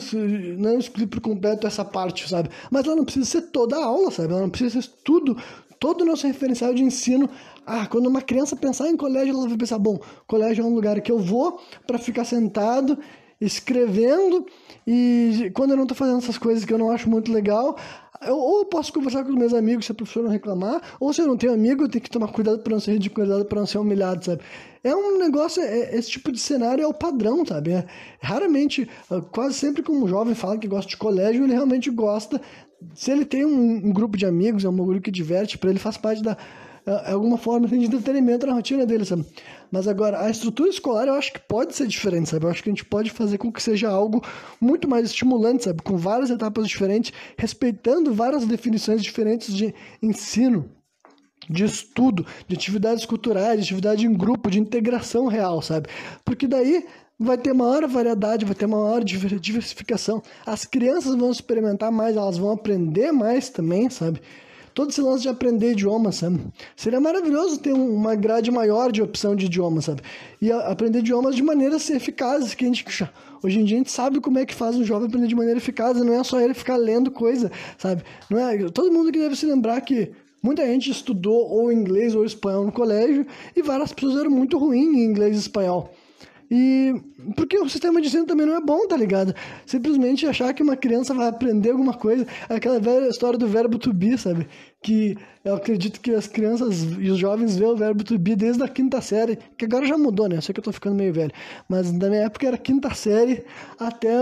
Speaker 1: excluir por completo essa parte, sabe? Mas ela não precisa ser toda a aula, sabe? Ela não precisa ser tudo, todo o nosso referencial de ensino. Quando uma criança pensar em colégio, ela vai pensar, bom, colégio é um lugar que eu vou para ficar sentado escrevendo, e quando eu não tô fazendo essas coisas que eu não acho muito legal, ou eu posso conversar com os meus amigos se a professora não reclamar, ou se eu não tenho amigo, eu tenho que tomar cuidado para não ser ridicularizado, para não ser humilhado, sabe? É um negócio, esse tipo de cenário é o padrão, sabe? Raramente, quase sempre que um jovem fala que gosta de colégio, ele realmente gosta, se ele tem um grupo de amigos, é um grupo que diverte, para ele faz parte da alguma forma de entretenimento na rotina dele, sabe? Mas agora, a estrutura escolar eu acho que pode ser diferente, sabe? Eu acho que a gente pode fazer com que seja algo muito mais estimulante, sabe? Com várias etapas diferentes, respeitando várias definições diferentes de ensino, de estudo, de atividades culturais, de atividade em grupo, de integração real, sabe? Porque daí vai ter maior variedade, vai ter maior diversificação. As crianças vão experimentar mais, elas vão aprender mais também, sabe? Todo esse lance de aprender idiomas, sabe? Seria maravilhoso ter uma grade maior de opção de idiomas, sabe? E aprender idiomas de maneiras eficazes, que hoje em dia a gente sabe como é que faz um jovem aprender de maneira eficaz, não é só ele ficar lendo coisa, sabe? Não é, todo mundo que deve se lembrar que muita gente estudou ou inglês ou espanhol no colégio e várias pessoas eram muito ruins em inglês e espanhol. E porque o sistema de ensino também não é bom, tá ligado? Simplesmente achar que uma criança vai aprender alguma coisa, aquela velha história do verbo to be, sabe? Que eu acredito que as crianças e os jovens veem o verbo to be desde a 5ª série, que agora já mudou, né? Eu sei que eu tô ficando meio velho, mas na minha época era 5ª série até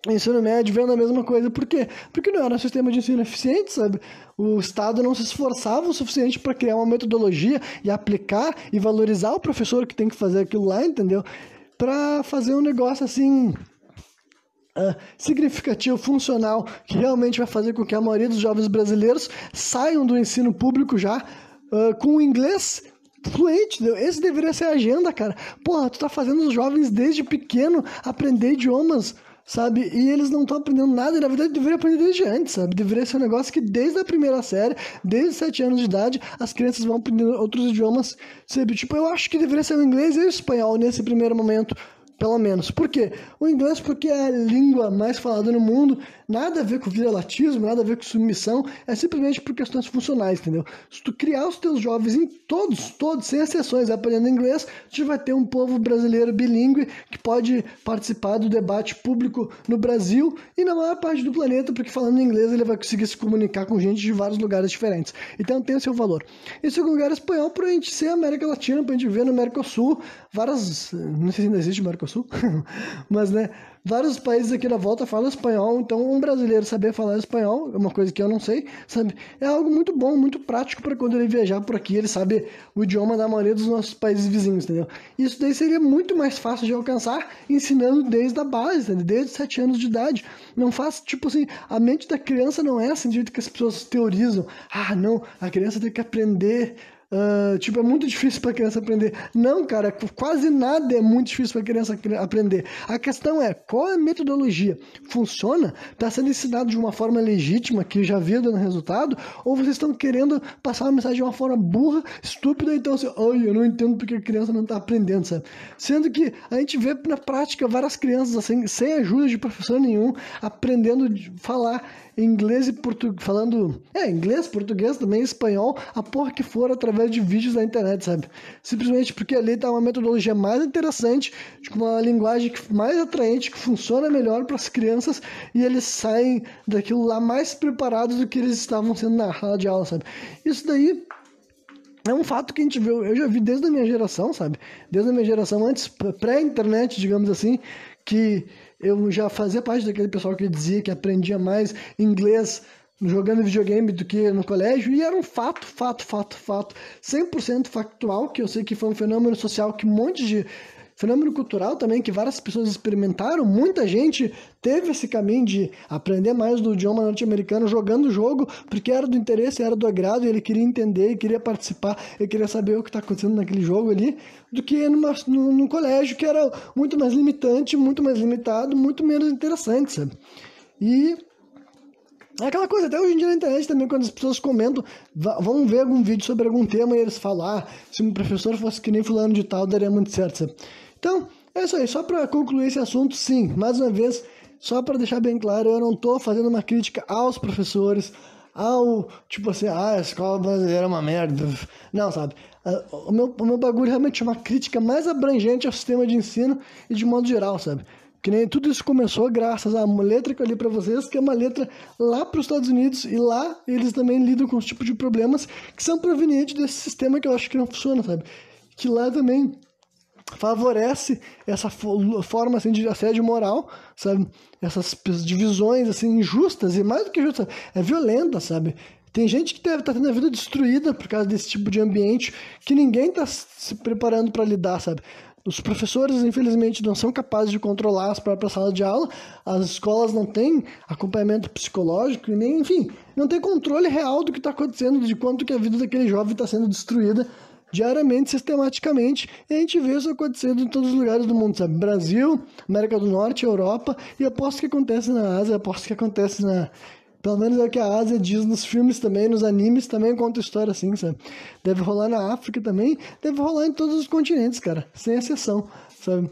Speaker 1: ensino médio vendo a mesma coisa. Por quê? Porque não era um sistema de ensino eficiente, sabe? O Estado não se esforçava o suficiente para criar uma metodologia e aplicar e valorizar o professor que tem que fazer aquilo lá, entendeu? Para fazer um negócio assim significativo, funcional, que realmente vai fazer com que a maioria dos jovens brasileiros saiam do ensino público já com o inglês fluente. Esse deveria ser a agenda, cara. Porra, tu tá fazendo os jovens desde pequeno aprender idiomas, sabe? E eles não estão aprendendo nada, e na verdade deveria aprender desde antes, sabe? Deveria ser um negócio que desde a primeira série, desde os 7 anos de idade, as crianças vão aprendendo outros idiomas, sabe? Tipo, eu acho que deveria ser o inglês e o espanhol nesse primeiro momento, pelo menos. Por quê? O inglês porque é a língua mais falada no mundo, nada a ver com vira-latismo, nada a ver com submissão, é simplesmente por questões funcionais, entendeu? Se tu criar os teus jovens em todos, sem exceções, aprendendo inglês, tu vai ter um povo brasileiro bilíngue que pode participar do debate público no Brasil e na maior parte do planeta, porque falando inglês ele vai conseguir se comunicar com gente de vários lugares diferentes. Então tem o seu valor. E segundo lugar, espanhol, pra gente ser América Latina, pra gente ver no Mercosul, várias, não sei se ainda existe Mercosul, mas né, vários países aqui da volta falam espanhol, então um brasileiro saber falar espanhol, é uma coisa que eu não sei, sabe? É algo muito bom, muito prático para quando ele viajar por aqui, ele sabe o idioma da maioria dos nossos países vizinhos, entendeu? Isso daí seria muito mais fácil de alcançar ensinando desde a base, entendeu? Desde 7 anos de idade. Não faz, tipo assim, a mente da criança não é assim do jeito que as pessoas teorizam. Ah, não, a criança tem que aprender... tipo, é muito difícil para criança aprender. Não, cara, quase nada é muito difícil para criança aprender. A questão é, qual é a metodologia? Funciona? Está sendo ensinado de uma forma legítima, que já viu dando resultado? Ou vocês estão querendo passar uma mensagem de uma forma burra, estúpida, então assim, eu não entendo porque a criança não está aprendendo, sabe? Sendo que a gente vê na prática várias crianças assim, sem ajuda de professor nenhum, aprendendo a falar inglês e português, falando inglês, português também, espanhol, a porra que for, através de vídeos na internet, sabe? Simplesmente porque ali tá uma metodologia mais interessante, com uma linguagem mais atraente, que funciona melhor para as crianças, e eles saem daquilo lá mais preparados do que eles estavam sendo na sala de aula, sabe? Isso daí é um fato que a gente vê, eu já vi desde a minha geração, sabe? Desde a minha geração, antes, pré-internet, digamos assim, que eu já fazia parte daquele pessoal que dizia que aprendia mais inglês jogando videogame do que no colégio, e era um fato, 100% factual, que eu sei que foi um fenômeno social que um monte de... fenômeno cultural também, que várias pessoas experimentaram, muita gente teve esse caminho de aprender mais do idioma norte-americano jogando o jogo, porque era do interesse, era do agrado, e ele queria entender, queria participar, ele queria saber o que está acontecendo naquele jogo ali, do que no colégio, que era muito mais limitante, muito mais limitado, muito menos interessante, sabe? E é aquela coisa, até hoje em dia na internet também, quando as pessoas comentam, vão ver algum vídeo sobre algum tema e eles falam, se um professor fosse que nem fulano de tal, daria muito certo, sabe? Então, é isso aí, só para concluir esse assunto, sim, mais uma vez, só para deixar bem claro, eu não tô fazendo uma crítica aos professores, tipo assim, a escola brasileira é uma merda, não, sabe? O meu bagulho realmente é uma crítica mais abrangente ao sistema de ensino e de modo geral, sabe? Que nem tudo isso começou graças a uma letra que eu li pra vocês, que é uma letra lá para os Estados Unidos, e lá eles também lidam com os tipos de problemas que são provenientes desse sistema que eu acho que não funciona, sabe? Que lá também favorece essa forma assim, de assédio moral, sabe? Essas divisões assim, injustas, e mais do que justas, é violenta, sabe? Tem gente que deve estar tendo a vida destruída por causa desse tipo de ambiente que ninguém está se preparando para lidar, sabe? Os professores, infelizmente, não são capazes de controlar as próprias salas de aula, as escolas não têm acompanhamento psicológico, nem, enfim, não tem controle real do que está acontecendo, de quanto que a vida daquele jovem está sendo destruída diariamente, sistematicamente, e a gente vê isso acontecendo em todos os lugares do mundo, sabe? Brasil, América do Norte, Europa, e aposto que acontece na Ásia, aposto que acontece pelo menos é o que a Ásia diz nos filmes também, nos animes também conta história assim, sabe? Deve rolar na África também, deve rolar em todos os continentes, cara, sem exceção, sabe?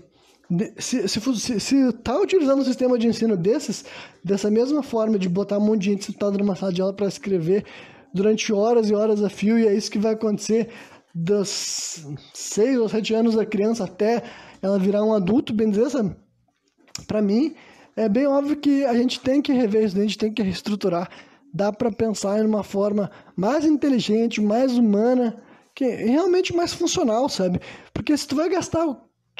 Speaker 1: Se tá utilizando um sistema de ensino dessa mesma forma de botar um monte de gente sentada numa sala de aula para escrever durante horas e horas a fio, e é isso que vai acontecer dos 6 ou 7 anos da criança até ela virar um adulto, bem dizer, sabe? Pra mim, é bem óbvio que a gente tem que rever isso, a gente tem que reestruturar. Dá para pensar em uma forma mais inteligente, mais humana, que é realmente mais funcional, sabe? Porque se tu vai gastar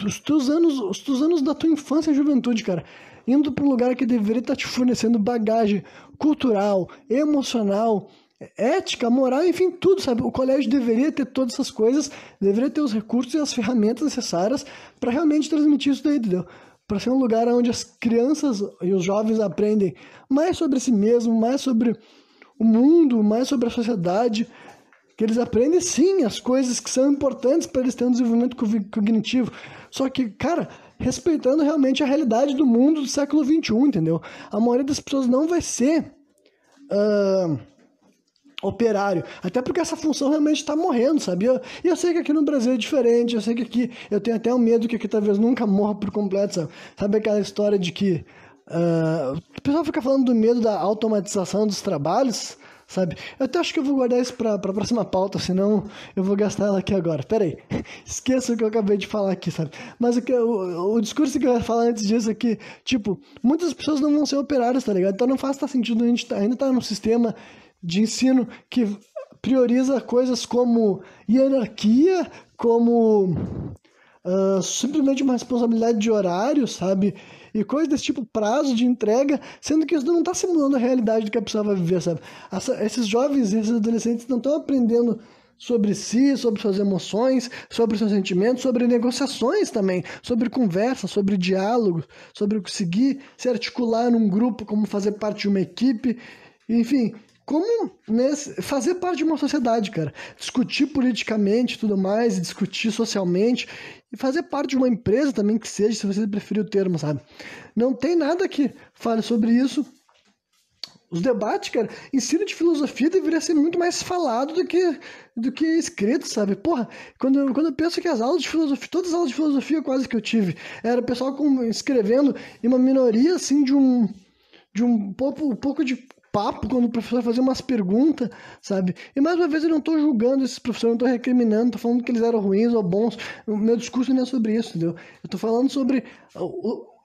Speaker 1: os teus anos da tua infância e juventude, cara, indo para um lugar que deveria estar te fornecendo bagagem cultural, emocional, ética, moral, enfim, tudo, sabe? O colégio deveria ter todas essas coisas, deveria ter os recursos e as ferramentas necessárias para realmente transmitir isso daí, entendeu? Para ser um lugar onde as crianças e os jovens aprendem mais sobre si mesmo, mais sobre o mundo, mais sobre a sociedade, que eles aprendem sim as coisas que são importantes para eles terem um desenvolvimento cognitivo. Só que, cara, respeitando realmente a realidade do mundo do século XXI, entendeu? A maioria das pessoas não vai ser operário, até porque essa função realmente está morrendo, sabia? E eu sei que aqui no Brasil é diferente, eu sei que aqui eu tenho até o medo que aqui talvez nunca morra por completo, sabe? Sabe aquela história de que o pessoal fica falando do medo da automatização dos trabalhos, sabe? Eu até acho que eu vou guardar isso para a próxima pauta, senão eu vou gastar ela aqui agora. Pera aí, esqueça o que eu acabei de falar aqui, sabe? Mas o discurso que eu ia falar antes disso é que, tipo, muitas pessoas não vão ser operárias, tá ligado? Então não faz sentido, a gente ainda tá num sistema de ensino que prioriza coisas como hierarquia, como simplesmente uma responsabilidade de horário, sabe? E coisas desse tipo, prazo de entrega, sendo que isso não está simulando a realidade do que a pessoa vai viver, sabe? Esses jovens, esses adolescentes não estão aprendendo sobre si, sobre suas emoções, sobre seus sentimentos, sobre negociações também, sobre conversa, sobre diálogo, sobre conseguir se articular num grupo, como fazer parte de uma equipe, enfim, como fazer parte de uma sociedade, cara. Discutir politicamente e tudo mais, discutir socialmente, e fazer parte de uma empresa também que seja, se você preferir o termo, sabe? Não tem nada que fale sobre isso. Os debates, cara, ensino de filosofia deveria ser muito mais falado do que escrito, sabe? Porra, quando eu penso que as aulas de filosofia, todas as aulas de filosofia quase que eu tive, era o pessoal escrevendo em uma minoria, assim, de um pouco de papo quando o professor fazia umas perguntas, sabe? E mais uma vez eu não estou julgando esses professores, não estou recriminando, não estou falando que eles eram ruins ou bons. O meu discurso não é sobre isso, entendeu? Eu estou falando sobre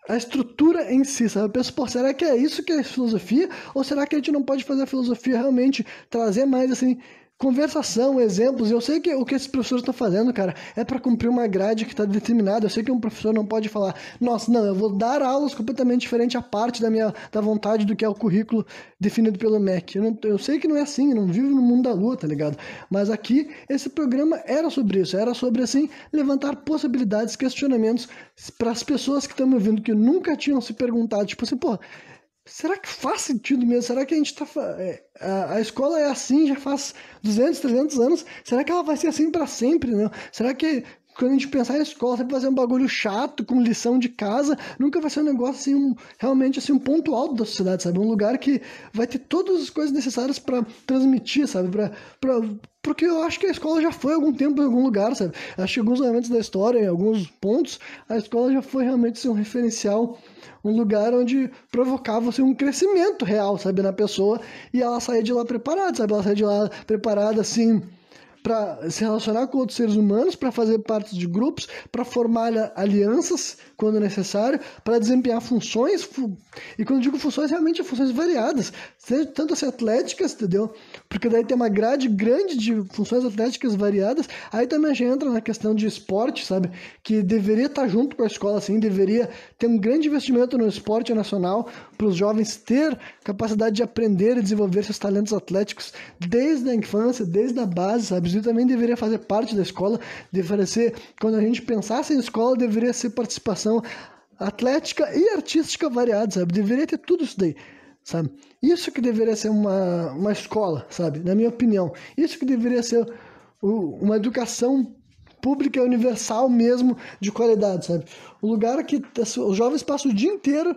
Speaker 1: a estrutura em si, sabe? Eu penso, pô, será que é isso que é filosofia? Ou será que a gente não pode fazer a filosofia realmente trazer mais, assim, conversação, exemplos? Eu sei que o que esses professores estão fazendo, cara, é para cumprir uma grade que está determinada. Eu sei que um professor não pode falar, nossa, não, eu vou dar aulas completamente diferentes à parte da vontade do que é o currículo definido pelo MEC. Eu sei que não é assim, eu não vivo no mundo da lua, tá ligado? Mas aqui, esse programa era sobre isso, era sobre, assim, levantar possibilidades, questionamentos para as pessoas que estão me ouvindo, que nunca tinham se perguntado, tipo assim, pô, será que faz sentido mesmo? Será que a gente a escola é assim já faz 200, 300 anos? Será que ela vai ser assim para sempre, né? Será que quando a gente pensar em escola sempre vai ser um bagulho chato, com lição de casa? Nunca vai ser um negócio assim, realmente assim, um ponto alto da sociedade, sabe? Um lugar que vai ter todas as coisas necessárias para transmitir, sabe? Porque eu acho que a escola já foi há algum tempo em algum lugar, sabe? Acho que em alguns momentos da história, em alguns pontos, a escola já foi realmente assim, um referencial, um lugar onde provocava assim, um crescimento real, sabe, na pessoa, e ela saía de lá preparada, sabe? Ela saía de lá preparada, assim, para se relacionar com outros seres humanos, para fazer parte de grupos, para formar alianças quando necessário, para desempenhar funções, e quando eu digo funções, realmente funções variadas, tanto assim atléticas, entendeu? Porque daí tem uma grade grande de funções atléticas variadas, aí também já entra na questão de esporte, sabe? Que deveria estar junto com a escola, assim, deveria ter um grande investimento no esporte nacional, para os jovens ter capacidade de aprender e desenvolver seus talentos atléticos desde a infância, desde a base, sabe? Isso também deveria fazer parte da escola, deveria ser, quando a gente pensasse em escola, deveria ser participação atlética e artística variada, sabe? Deveria ter tudo isso daí, sabe? Isso que deveria ser uma escola, sabe? Na minha opinião. Isso que deveria ser uma educação pública universal mesmo, de qualidade, sabe? O lugar que os jovens passam o dia inteiro,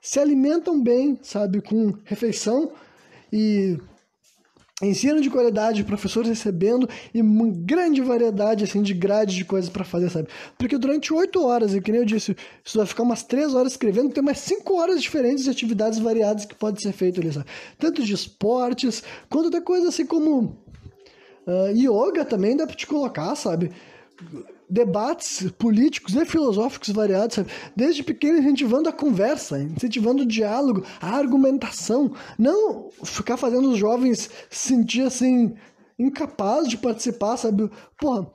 Speaker 1: se alimentam bem, sabe? Com refeição e ensino de qualidade, professores recebendo e uma grande variedade assim, de grade de coisas para fazer, sabe? Porque durante 8 horas, e que nem eu disse, isso vai ficar umas 3 horas escrevendo, tem mais 5 horas diferentes de atividades variadas que pode ser feito ali, sabe? Tanto de esportes, quanto de coisas assim como yoga também dá para te colocar, sabe? Debates políticos e filosóficos variados, sabe? Desde pequeno incentivando a conversa, incentivando o diálogo, a argumentação, não ficar fazendo os jovens se sentir assim incapazes de participar, sabe? Porra,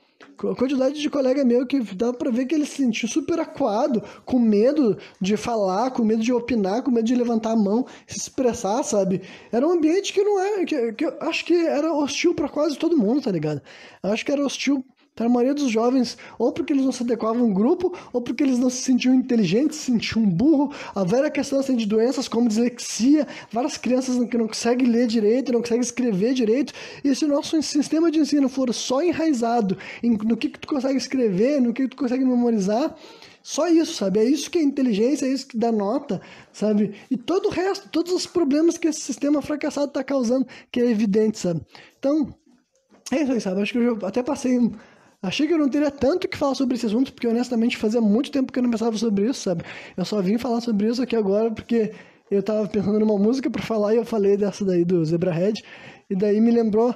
Speaker 1: a quantidade de colega meu que dá pra ver que ele se sentiu super acuado, com medo de falar, com medo de opinar, com medo de levantar a mão, se expressar, sabe? Era um ambiente que não é, que eu acho que era hostil pra quase todo mundo, tá ligado? Eu acho que era hostil Então, a maioria dos jovens, ou porque eles não se adequavam a um grupo, ou porque eles não se sentiam inteligentes, se sentiam burro. A velha questão assim, de doenças como dislexia, várias crianças que não conseguem ler direito, não conseguem escrever direito. E se o nosso sistema de ensino for só enraizado no que tu consegue escrever, no que tu consegue memorizar, só isso, sabe? É isso que é inteligência, é isso que dá nota, sabe? E todo o resto, todos os problemas que esse sistema fracassado está causando, que é evidente, sabe? Então, é isso aí, sabe? Acho que eu até passei... Achei que eu não teria tanto que falar sobre esse assunto, porque honestamente fazia muito tempo que eu não pensava sobre isso, sabe? Eu só vim falar sobre isso aqui agora porque eu tava pensando numa música pra falar e eu falei dessa daí do Zebrahead, e daí me lembrou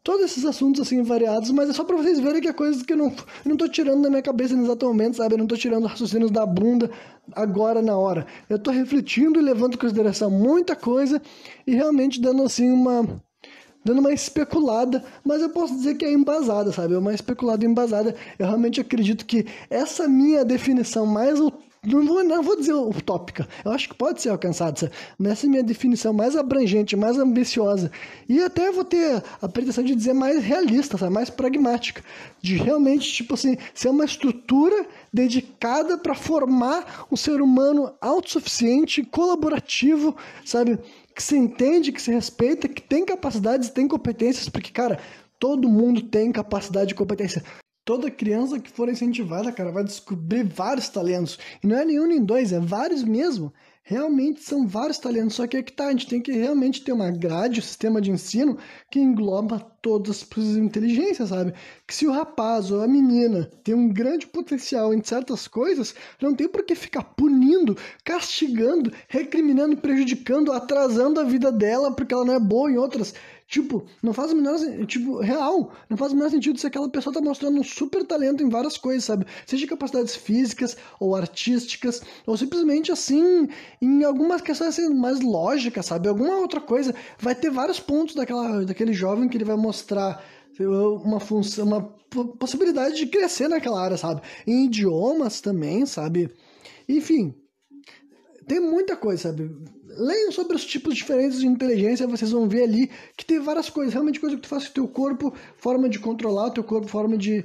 Speaker 1: todos esses assuntos assim variados, mas é só pra vocês verem que é coisa que eu não tô tirando da minha cabeça no exato momento, sabe? Eu não tô tirando raciocínios da bunda agora na hora. Eu tô refletindo e levando em consideração muita coisa e realmente dando assim dando uma especulada, mas eu posso dizer que é embasada, sabe? É uma especulada embasada. Eu realmente acredito que essa minha definição mais... Não vou dizer utópica, eu acho que pode ser alcançada, sabe? Mas essa é a minha definição mais abrangente, mais ambiciosa. E até vou ter a pretensão de dizer mais realista, sabe? Mais pragmática. De realmente, tipo assim, ser uma estrutura dedicada para formar um ser humano autossuficiente, colaborativo, sabe? Que se entende, que se respeita, que tem capacidades, tem competências, porque, cara, todo mundo tem capacidade e competência. Toda criança que for incentivada, cara, vai descobrir vários talentos. E não é nenhum nem dois, é vários mesmo. Realmente são vários talentos, só que é que tá, a gente tem que realmente ter uma grade, um sistema de ensino que engloba todas as inteligências, sabe? Que se o rapaz ou a menina tem um grande potencial em certas coisas, não tem por que ficar punindo, castigando, recriminando, prejudicando, atrasando a vida dela porque ela não é boa em outras. Tipo, não faz o menor sentido, tipo, real, não faz o menor sentido se aquela pessoa tá mostrando um super talento em várias coisas, sabe? Seja capacidades físicas ou artísticas, ou simplesmente assim, em algumas questões assim, mais lógicas, sabe? Alguma outra coisa. Vai ter vários pontos daquele jovem que ele vai mostrar uma função, uma possibilidade de crescer naquela área, sabe? Em idiomas também, sabe? Enfim, tem muita coisa, sabe? Leiam sobre os tipos diferentes de inteligência, vocês vão ver ali que tem várias coisas, realmente coisa que tu faz com o teu corpo, forma de controlar o teu corpo, forma de...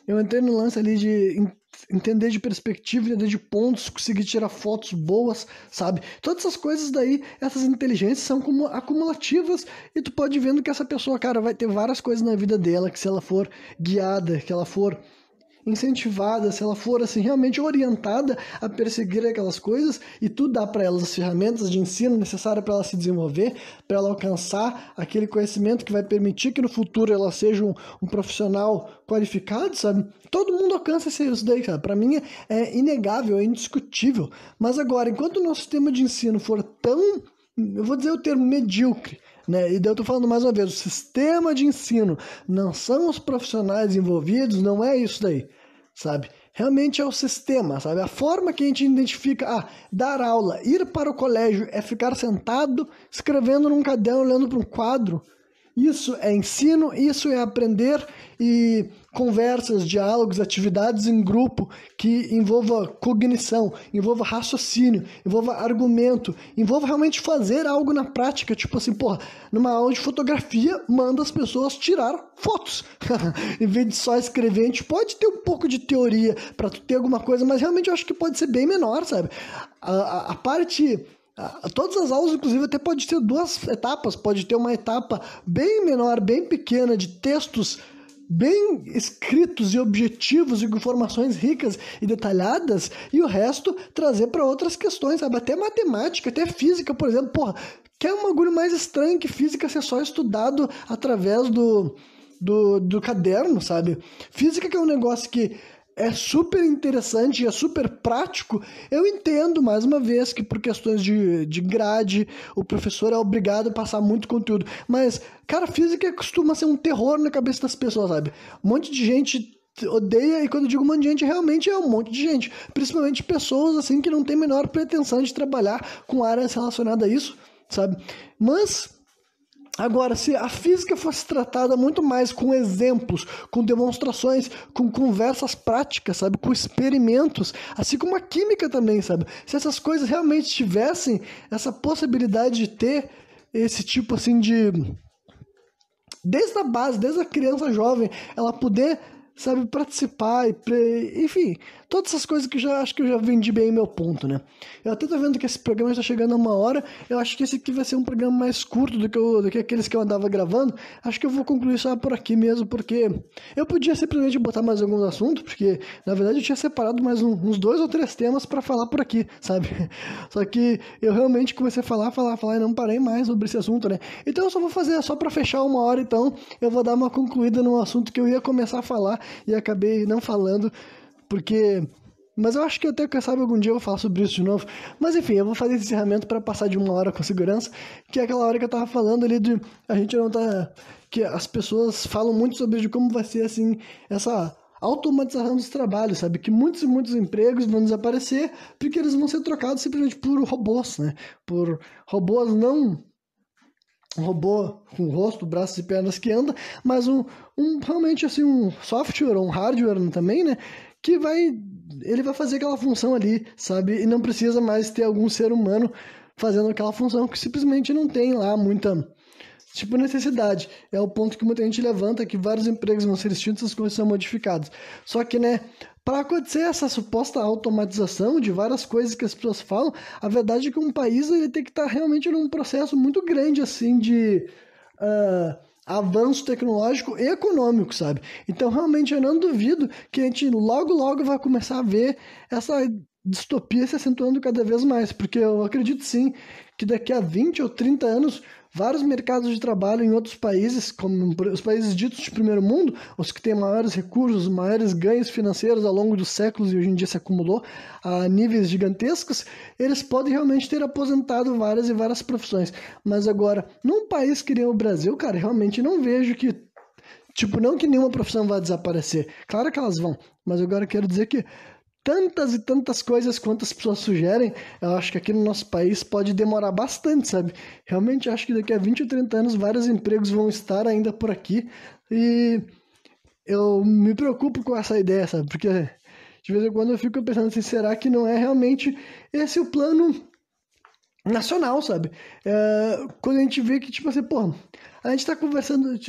Speaker 1: eu entrei no lance ali de entender de perspectiva, entender de pontos, conseguir tirar fotos boas, sabe? Todas essas coisas daí, essas inteligências são como acumulativas e tu pode ir vendo que essa pessoa, cara, vai ter várias coisas na vida dela, que se ela for guiada, que ela for incentivada, se ela for assim realmente orientada a perseguir aquelas coisas e tu dá para elas as ferramentas de ensino necessárias para ela se desenvolver, para ela alcançar aquele conhecimento que vai permitir que no futuro ela seja um profissional qualificado, sabe? Todo mundo alcança isso daí, cara. Para mim é inegável, é indiscutível. Mas agora, enquanto o nosso sistema de ensino for tão, eu vou dizer o termo medíocre, né? E daí eu tô falando mais uma vez, o sistema de ensino não são os profissionais envolvidos, não é isso daí, sabe? Realmente é o sistema, sabe? A forma que a gente identifica, dar aula, ir para o colégio é ficar sentado, escrevendo num caderno, olhando para um quadro. Isso é ensino, isso é aprender e conversas, diálogos, atividades em grupo que envolva cognição, envolva raciocínio, envolva argumento, envolva realmente fazer algo na prática, tipo assim, porra, numa aula de fotografia, manda as pessoas tirar fotos. Em vez de só escrever, a gente pode ter um pouco de teoria para tu ter alguma coisa, mas realmente eu acho que pode ser bem menor, sabe? A parte... Todas as aulas, inclusive, até pode ter duas etapas. Pode ter uma etapa bem menor, bem pequena, de textos bem escritos e objetivos e com informações ricas e detalhadas, e o resto trazer para outras questões, sabe? Até matemática, até física, por exemplo. Porra, que é um bagulho mais estranho que física ser só estudado através do caderno, sabe? Física que é um negócio que é super interessante e é super prático. Eu entendo, mais uma vez, que por questões de grade, o professor é obrigado a passar muito conteúdo. Mas, cara, física costuma ser um terror na cabeça das pessoas, sabe? Um monte de gente odeia, e quando eu digo um monte de gente, realmente é um monte de gente. Principalmente pessoas, assim, que não tem a menor pretensão de trabalhar com áreas relacionadas a isso, sabe? Mas... Agora, se a física fosse tratada muito mais com exemplos, com demonstrações, com conversas práticas, sabe? Com experimentos, assim como a química também, sabe? Se essas coisas realmente tivessem essa possibilidade de ter esse tipo, assim, de desde a base, desde a criança jovem, ela poder, sabe, participar, enfim, todas essas coisas que acho que eu já vendi bem meu ponto, né? Eu até tô vendo que esse programa está chegando a 1 hora, eu acho que esse aqui vai ser um programa mais curto do que aqueles que eu andava gravando, acho que eu vou concluir só por aqui mesmo, porque eu podia simplesmente botar mais alguns assuntos, porque, na verdade, eu tinha separado mais uns 2 ou 3 temas para falar por aqui, sabe? Só que eu realmente comecei a falar e não parei mais sobre esse assunto, né? Então eu só vou fazer, só para fechar 1 hora, então, eu vou dar uma concluída num assunto que eu ia começar a falar, e acabei não falando, porque... Mas eu acho que até, quem sabe, algum dia eu vou falar sobre isso de novo. Mas enfim, eu vou fazer esse encerramento para passar de 1 hora com segurança, que é aquela hora que eu tava falando ali de... A gente não tá... Que as pessoas falam muito sobre de como vai ser, assim, essa automatização dos trabalhos, sabe? Que muitos e muitos empregos vão desaparecer porque eles vão ser trocados simplesmente por robôs, né? Por robôs não... Um robô com rosto, braços e pernas que anda, mas realmente assim, um software, um hardware também, né? Que ele vai fazer aquela função ali, sabe? E não precisa mais ter algum ser humano fazendo aquela função, que simplesmente não tem lá muita, tipo, necessidade. É o ponto que muita gente levanta, que vários empregos vão ser extintos, as coisas são modificadas. Só que, né, para acontecer essa suposta automatização de várias coisas que as pessoas falam, a verdade é que um país ele tem que estar realmente num processo muito grande, assim, de avanço tecnológico e econômico, sabe? Então, realmente, eu não duvido que a gente logo vai começar a ver essa distopia se acentuando cada vez mais, porque eu acredito, sim, que daqui a 20 ou 30 anos vários mercados de trabalho em outros países, como os países ditos de primeiro mundo, os que têm maiores recursos, maiores ganhos financeiros ao longo dos séculos e hoje em dia se acumulou a níveis gigantescos, eles podem realmente ter aposentado várias e várias profissões. Mas agora, num país que nem o Brasil, cara, realmente não vejo que, tipo, não que nenhuma profissão vai desaparecer. Claro que elas vão, mas agora eu quero dizer que tantas e tantas coisas quanto as pessoas sugerem, eu acho que aqui no nosso país pode demorar bastante, sabe? Realmente acho que daqui a 20 ou 30 anos vários empregos vão estar ainda por aqui e eu me preocupo com essa ideia, sabe? Porque de vez em quando eu fico pensando assim, será que não é realmente esse o plano nacional, sabe? Quando a gente vê que, tipo assim, pô, a gente tá conversando...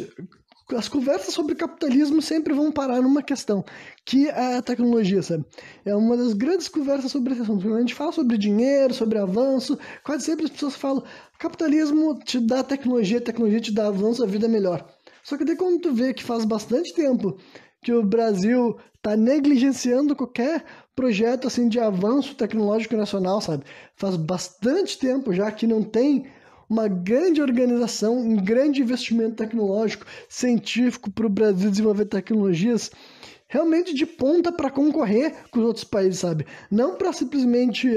Speaker 1: As conversas sobre capitalismo sempre vão parar numa questão, que é a tecnologia, sabe? É uma das grandes conversas sobre esse assunto. Quando a gente fala sobre dinheiro, sobre avanço, quase sempre as pessoas falam capitalismo te dá tecnologia, tecnologia te dá avanço, a vida é melhor. Só que daí quando tu vê que faz bastante tempo que o Brasil está negligenciando qualquer projeto assim de avanço tecnológico nacional, sabe? Faz bastante tempo já que não tem uma grande organização, um grande investimento tecnológico, científico para o Brasil desenvolver tecnologias realmente de ponta para concorrer com os outros países, sabe? Não para simplesmente,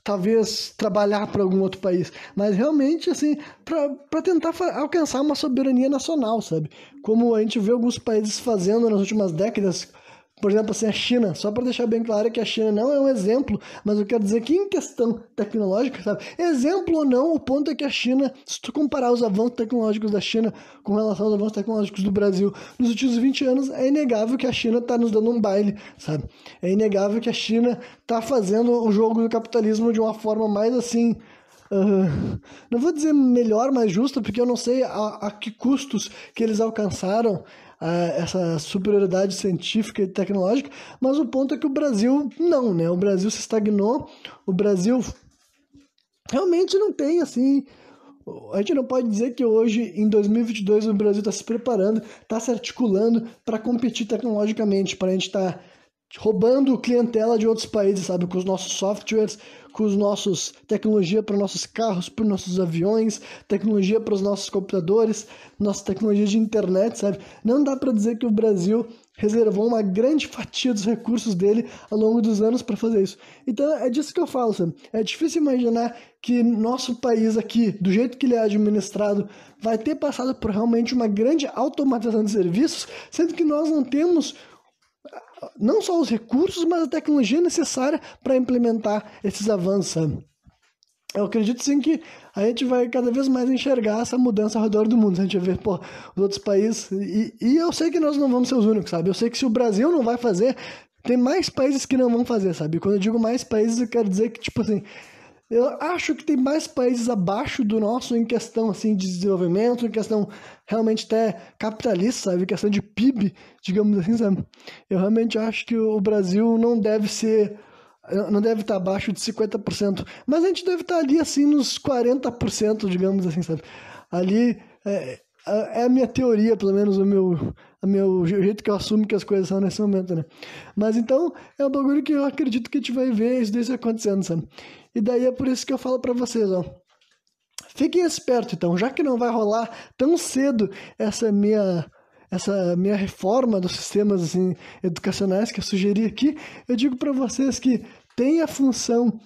Speaker 1: talvez, trabalhar para algum outro país, mas realmente, assim, para tentar alcançar uma soberania nacional, sabe? Como a gente vê alguns países fazendo nas últimas décadas. Por exemplo, assim, a China, só para deixar bem claro que a China não é um exemplo, mas eu quero dizer que em questão tecnológica, sabe? Exemplo ou não, o ponto é que a China, se tu comparar os avanços tecnológicos da China com relação aos avanços tecnológicos do Brasil, nos últimos 20 anos, é inegável que a China está nos dando um baile, sabe? É inegável que a China está fazendo o jogo do capitalismo de uma forma mais assim... não vou dizer melhor, mais justa, porque eu não sei a que custos que eles alcançaram essa superioridade científica e tecnológica, mas o ponto é que o Brasil não, né? O Brasil se estagnou, o Brasil realmente não tem, assim... A gente não pode dizer que hoje, em 2022, o Brasil está se preparando, está se articulando para competir tecnologicamente, para a gente estar roubando clientela de outros países, sabe? Com os nossos softwares, com os nossos tecnologia para nossos carros, para nossos aviões, tecnologia para os nossos computadores, nossa tecnologia de internet, sabe? Não dá para dizer que o Brasil reservou uma grande fatia dos recursos dele ao longo dos anos para fazer isso. Então é disso que eu falo, sabe? É difícil imaginar que nosso país aqui, do jeito que ele é administrado, vai ter passado por realmente uma grande automatização de serviços, sendo que nós não temos não só os recursos, mas a tecnologia necessária para implementar esses avanços, sabe? Eu acredito sim que a gente vai cada vez mais enxergar essa mudança ao redor do mundo. A gente vai ver, pô, os outros países... E eu sei que nós não vamos ser os únicos, sabe? Eu sei que se o Brasil não vai fazer, tem mais países que não vão fazer, sabe? Quando eu digo mais países, eu quero dizer que, tipo assim... Eu acho que tem mais países abaixo do nosso em questão assim de desenvolvimento, em questão realmente até capitalista, sabe? Em questão de PIB, digamos assim, sabe? Eu realmente acho que o Brasil não deve estar abaixo de 50%, mas a gente deve estar ali assim nos 40%, digamos assim, sabe? Ali é a minha teoria, pelo menos o jeito que eu assumo que as coisas são nesse momento, né? Mas então é um bagulho que eu acredito que a gente vai ver isso daí acontecendo, sabe? E daí é por isso que eu falo pra vocês, ó. Fiquem espertos, então, já que não vai rolar tão cedo essa minha reforma dos sistemas assim, educacionais que eu sugeri aqui, eu digo pra vocês que tem a função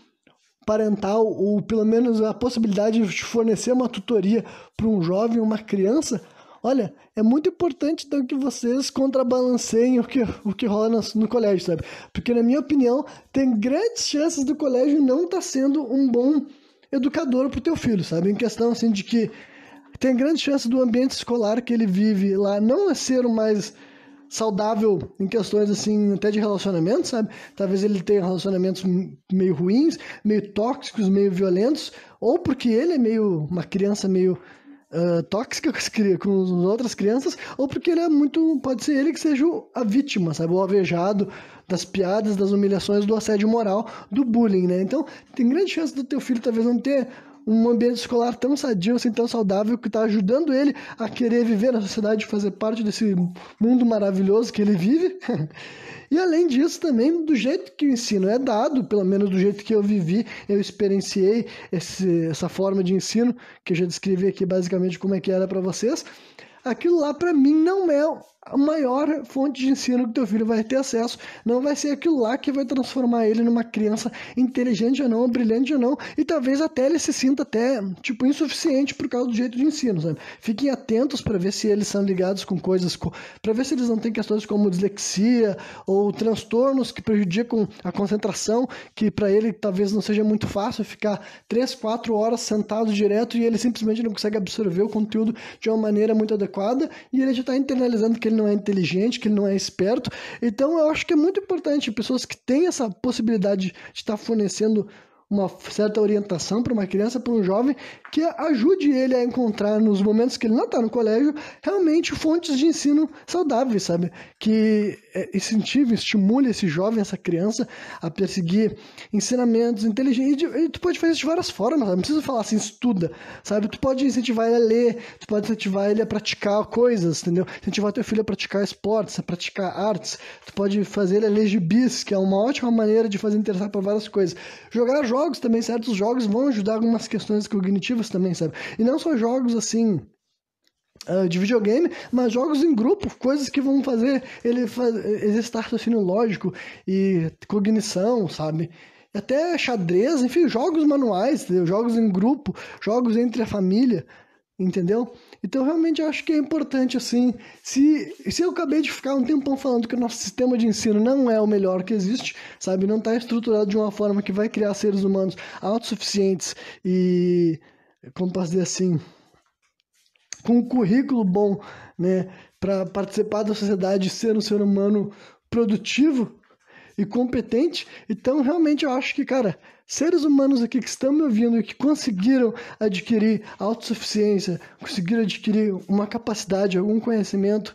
Speaker 1: parental ou pelo menos a possibilidade de fornecer uma tutoria para um jovem, uma criança. Olha, é muito importante então que vocês contrabalanceiem o que rola no colégio, sabe? Porque, na minha opinião, tem grandes chances do colégio não estar sendo um bom educador para o teu filho, sabe? Em questão assim de que tem grande chance do ambiente escolar que ele vive lá não ser o mais saudável em questões assim até de relacionamento, sabe? Talvez ele tenha relacionamentos meio ruins, meio tóxicos, meio violentos, ou porque ele é meio uma criança meio tóxica com as outras crianças, ou porque ele é muito, pode ser ele que seja a vítima, sabe? O alvejado das piadas, das humilhações, do assédio moral, do bullying, né? Então, tem grande chance do teu filho talvez não ter um ambiente escolar tão sadio, assim, tão saudável, que está ajudando ele a querer viver na sociedade, fazer parte desse mundo maravilhoso que ele vive. E além disso, também, do jeito que o ensino é dado, pelo menos do jeito que eu vivi, eu experienciei essa forma de ensino, que eu já descrevi aqui basicamente como é que era para vocês, aquilo lá para mim não é a maior fonte de ensino que teu filho vai ter acesso, não vai ser aquilo lá que vai transformar ele numa criança inteligente ou não, brilhante ou não, e talvez até ele se sinta até, tipo, insuficiente por causa do jeito de ensino, sabe? Fiquem atentos para ver se eles são ligados com coisas, para ver se eles não têm questões como dislexia ou transtornos que prejudicam a concentração, que para ele talvez não seja muito fácil ficar 3, 4 horas sentado direto e ele simplesmente não consegue absorver o conteúdo de uma maneira muito adequada e ele já está internalizando que ele não é inteligente, que ele não é esperto. Então eu acho que é muito importante pessoas que têm essa possibilidade de estar fornecendo uma certa orientação para uma criança, para um jovem, que ajude ele a encontrar, nos momentos que ele não está no colégio, realmente fontes de ensino saudáveis, sabe? Que incentive, estimule esse jovem, essa criança, a perseguir ensinamentos inteligentes. E tu pode fazer isso de várias formas, sabe? Não precisa falar assim, estuda, sabe? Tu pode incentivar ele a ler, tu pode incentivar ele a praticar coisas, entendeu? Incentivar teu filho a praticar esportes, a praticar artes, tu pode fazer ele a ler gibis, que é uma ótima maneira de fazer interessar para várias coisas. Jogar jogos também, certos jogos vão ajudar algumas questões cognitivas também, sabe? E não só jogos assim de videogame, mas jogos em grupo, coisas que vão fazer ele exercitar raciocínio lógico e cognição, sabe? Até xadrez, enfim, jogos manuais, entendeu? Jogos em grupo, jogos entre a família, entendeu? Então, realmente, eu acho que é importante, assim, se eu acabei de ficar um tempão falando que o nosso sistema de ensino não é o melhor que existe, sabe? Não está estruturado de uma forma que vai criar seres humanos autossuficientes e, como posso dizer assim, com um currículo bom, né, para participar da sociedade e ser um ser humano produtivo e competente. Então, realmente, eu acho que, cara, seres humanos aqui que estão me ouvindo e que conseguiram adquirir autossuficiência, conseguiram adquirir uma capacidade, algum conhecimento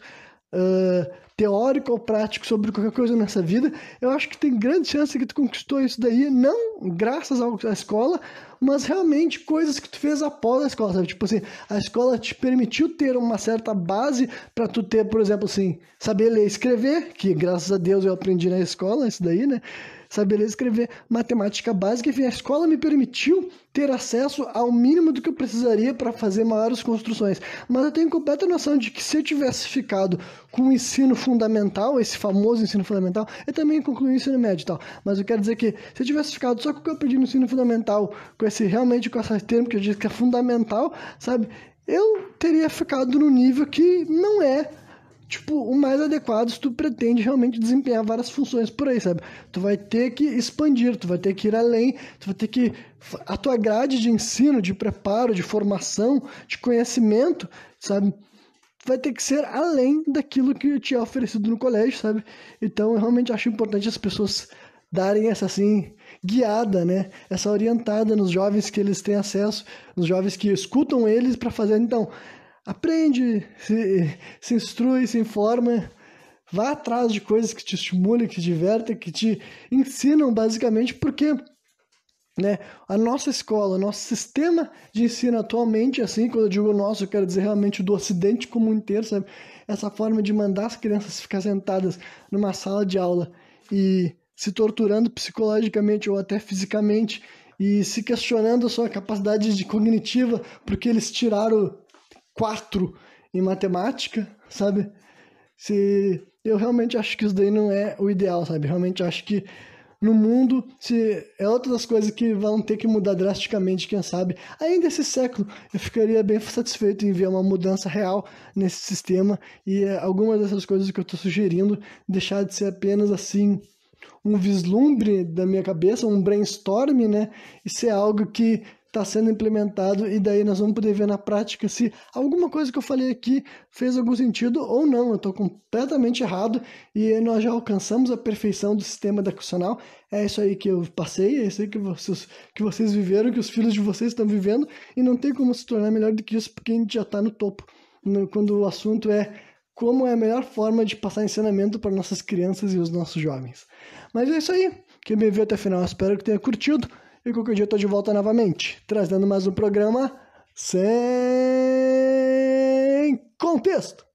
Speaker 1: teórico ou prático sobre qualquer coisa nessa vida, eu acho que tem grande chance que tu conquistou isso daí, não graças à escola, mas realmente coisas que tu fez após a escola, sabe? Tipo assim, a escola te permitiu ter uma certa base para tu ter, por exemplo, assim, saber ler e escrever, que graças a Deus eu aprendi na escola, isso daí, né? Saber ler e escrever, matemática básica, enfim, a escola me permitiu ter acesso ao mínimo do que eu precisaria para fazer maiores construções. Mas eu tenho completa noção de que se eu tivesse ficado com o ensino fundamental, esse famoso ensino fundamental, eu também concluí o ensino médio e tal, mas eu quero dizer que se eu tivesse ficado só com o que eu aprendi no ensino fundamental, com esse termo que eu disse que é fundamental, sabe, eu teria ficado no nível que não é tipo, o mais adequado se tu pretende realmente desempenhar várias funções por aí, sabe? Tu vai ter que expandir, tu vai ter que ir além, tu vai ter que... A tua grade de ensino, de preparo, de formação, de conhecimento, sabe? Vai ter que ser além daquilo que te é oferecido no colégio, sabe? Então, eu realmente acho importante as pessoas darem essa, assim, guiada, né? Essa orientada nos jovens que eles têm acesso, nos jovens que escutam eles para fazer. Então, aprende, se instrui, se informa, vá atrás de coisas que te estimulem, que te divertem, que te ensinam, basicamente, porque, né, a nossa escola, o nosso sistema de ensino atualmente, assim, quando eu digo nosso, eu quero dizer realmente do Ocidente como um inteiro, sabe? Essa forma de mandar as crianças ficar sentadas numa sala de aula e se torturando psicologicamente ou até fisicamente e se questionando a sua capacidade de cognitiva porque eles tiraram 4 em matemática, sabe? Eu realmente acho que isso daí não é o ideal, sabe? Realmente acho que no mundo é outra das coisas que vão ter que mudar drasticamente, quem sabe. Ainda esse século, eu ficaria bem satisfeito em ver uma mudança real nesse sistema e algumas dessas coisas que eu estou sugerindo deixar de ser apenas assim um vislumbre da minha cabeça, um brainstorm, né? E ser algo que está sendo implementado e daí nós vamos poder ver na prática se alguma coisa que eu falei aqui fez algum sentido ou não. Eu estou completamente errado e nós já alcançamos a perfeição do sistema educacional. É isso aí que eu passei, é isso aí que vocês viveram, que os filhos de vocês estão vivendo e não tem como se tornar melhor do que isso porque a gente já está no topo. Quando o assunto é como é a melhor forma de passar ensinamento para nossas crianças e os nossos jovens. Mas é isso aí. Quem me viu até o final, espero que tenha curtido. E qualquer dia eu estou de volta novamente, trazendo mais um programa sem contexto.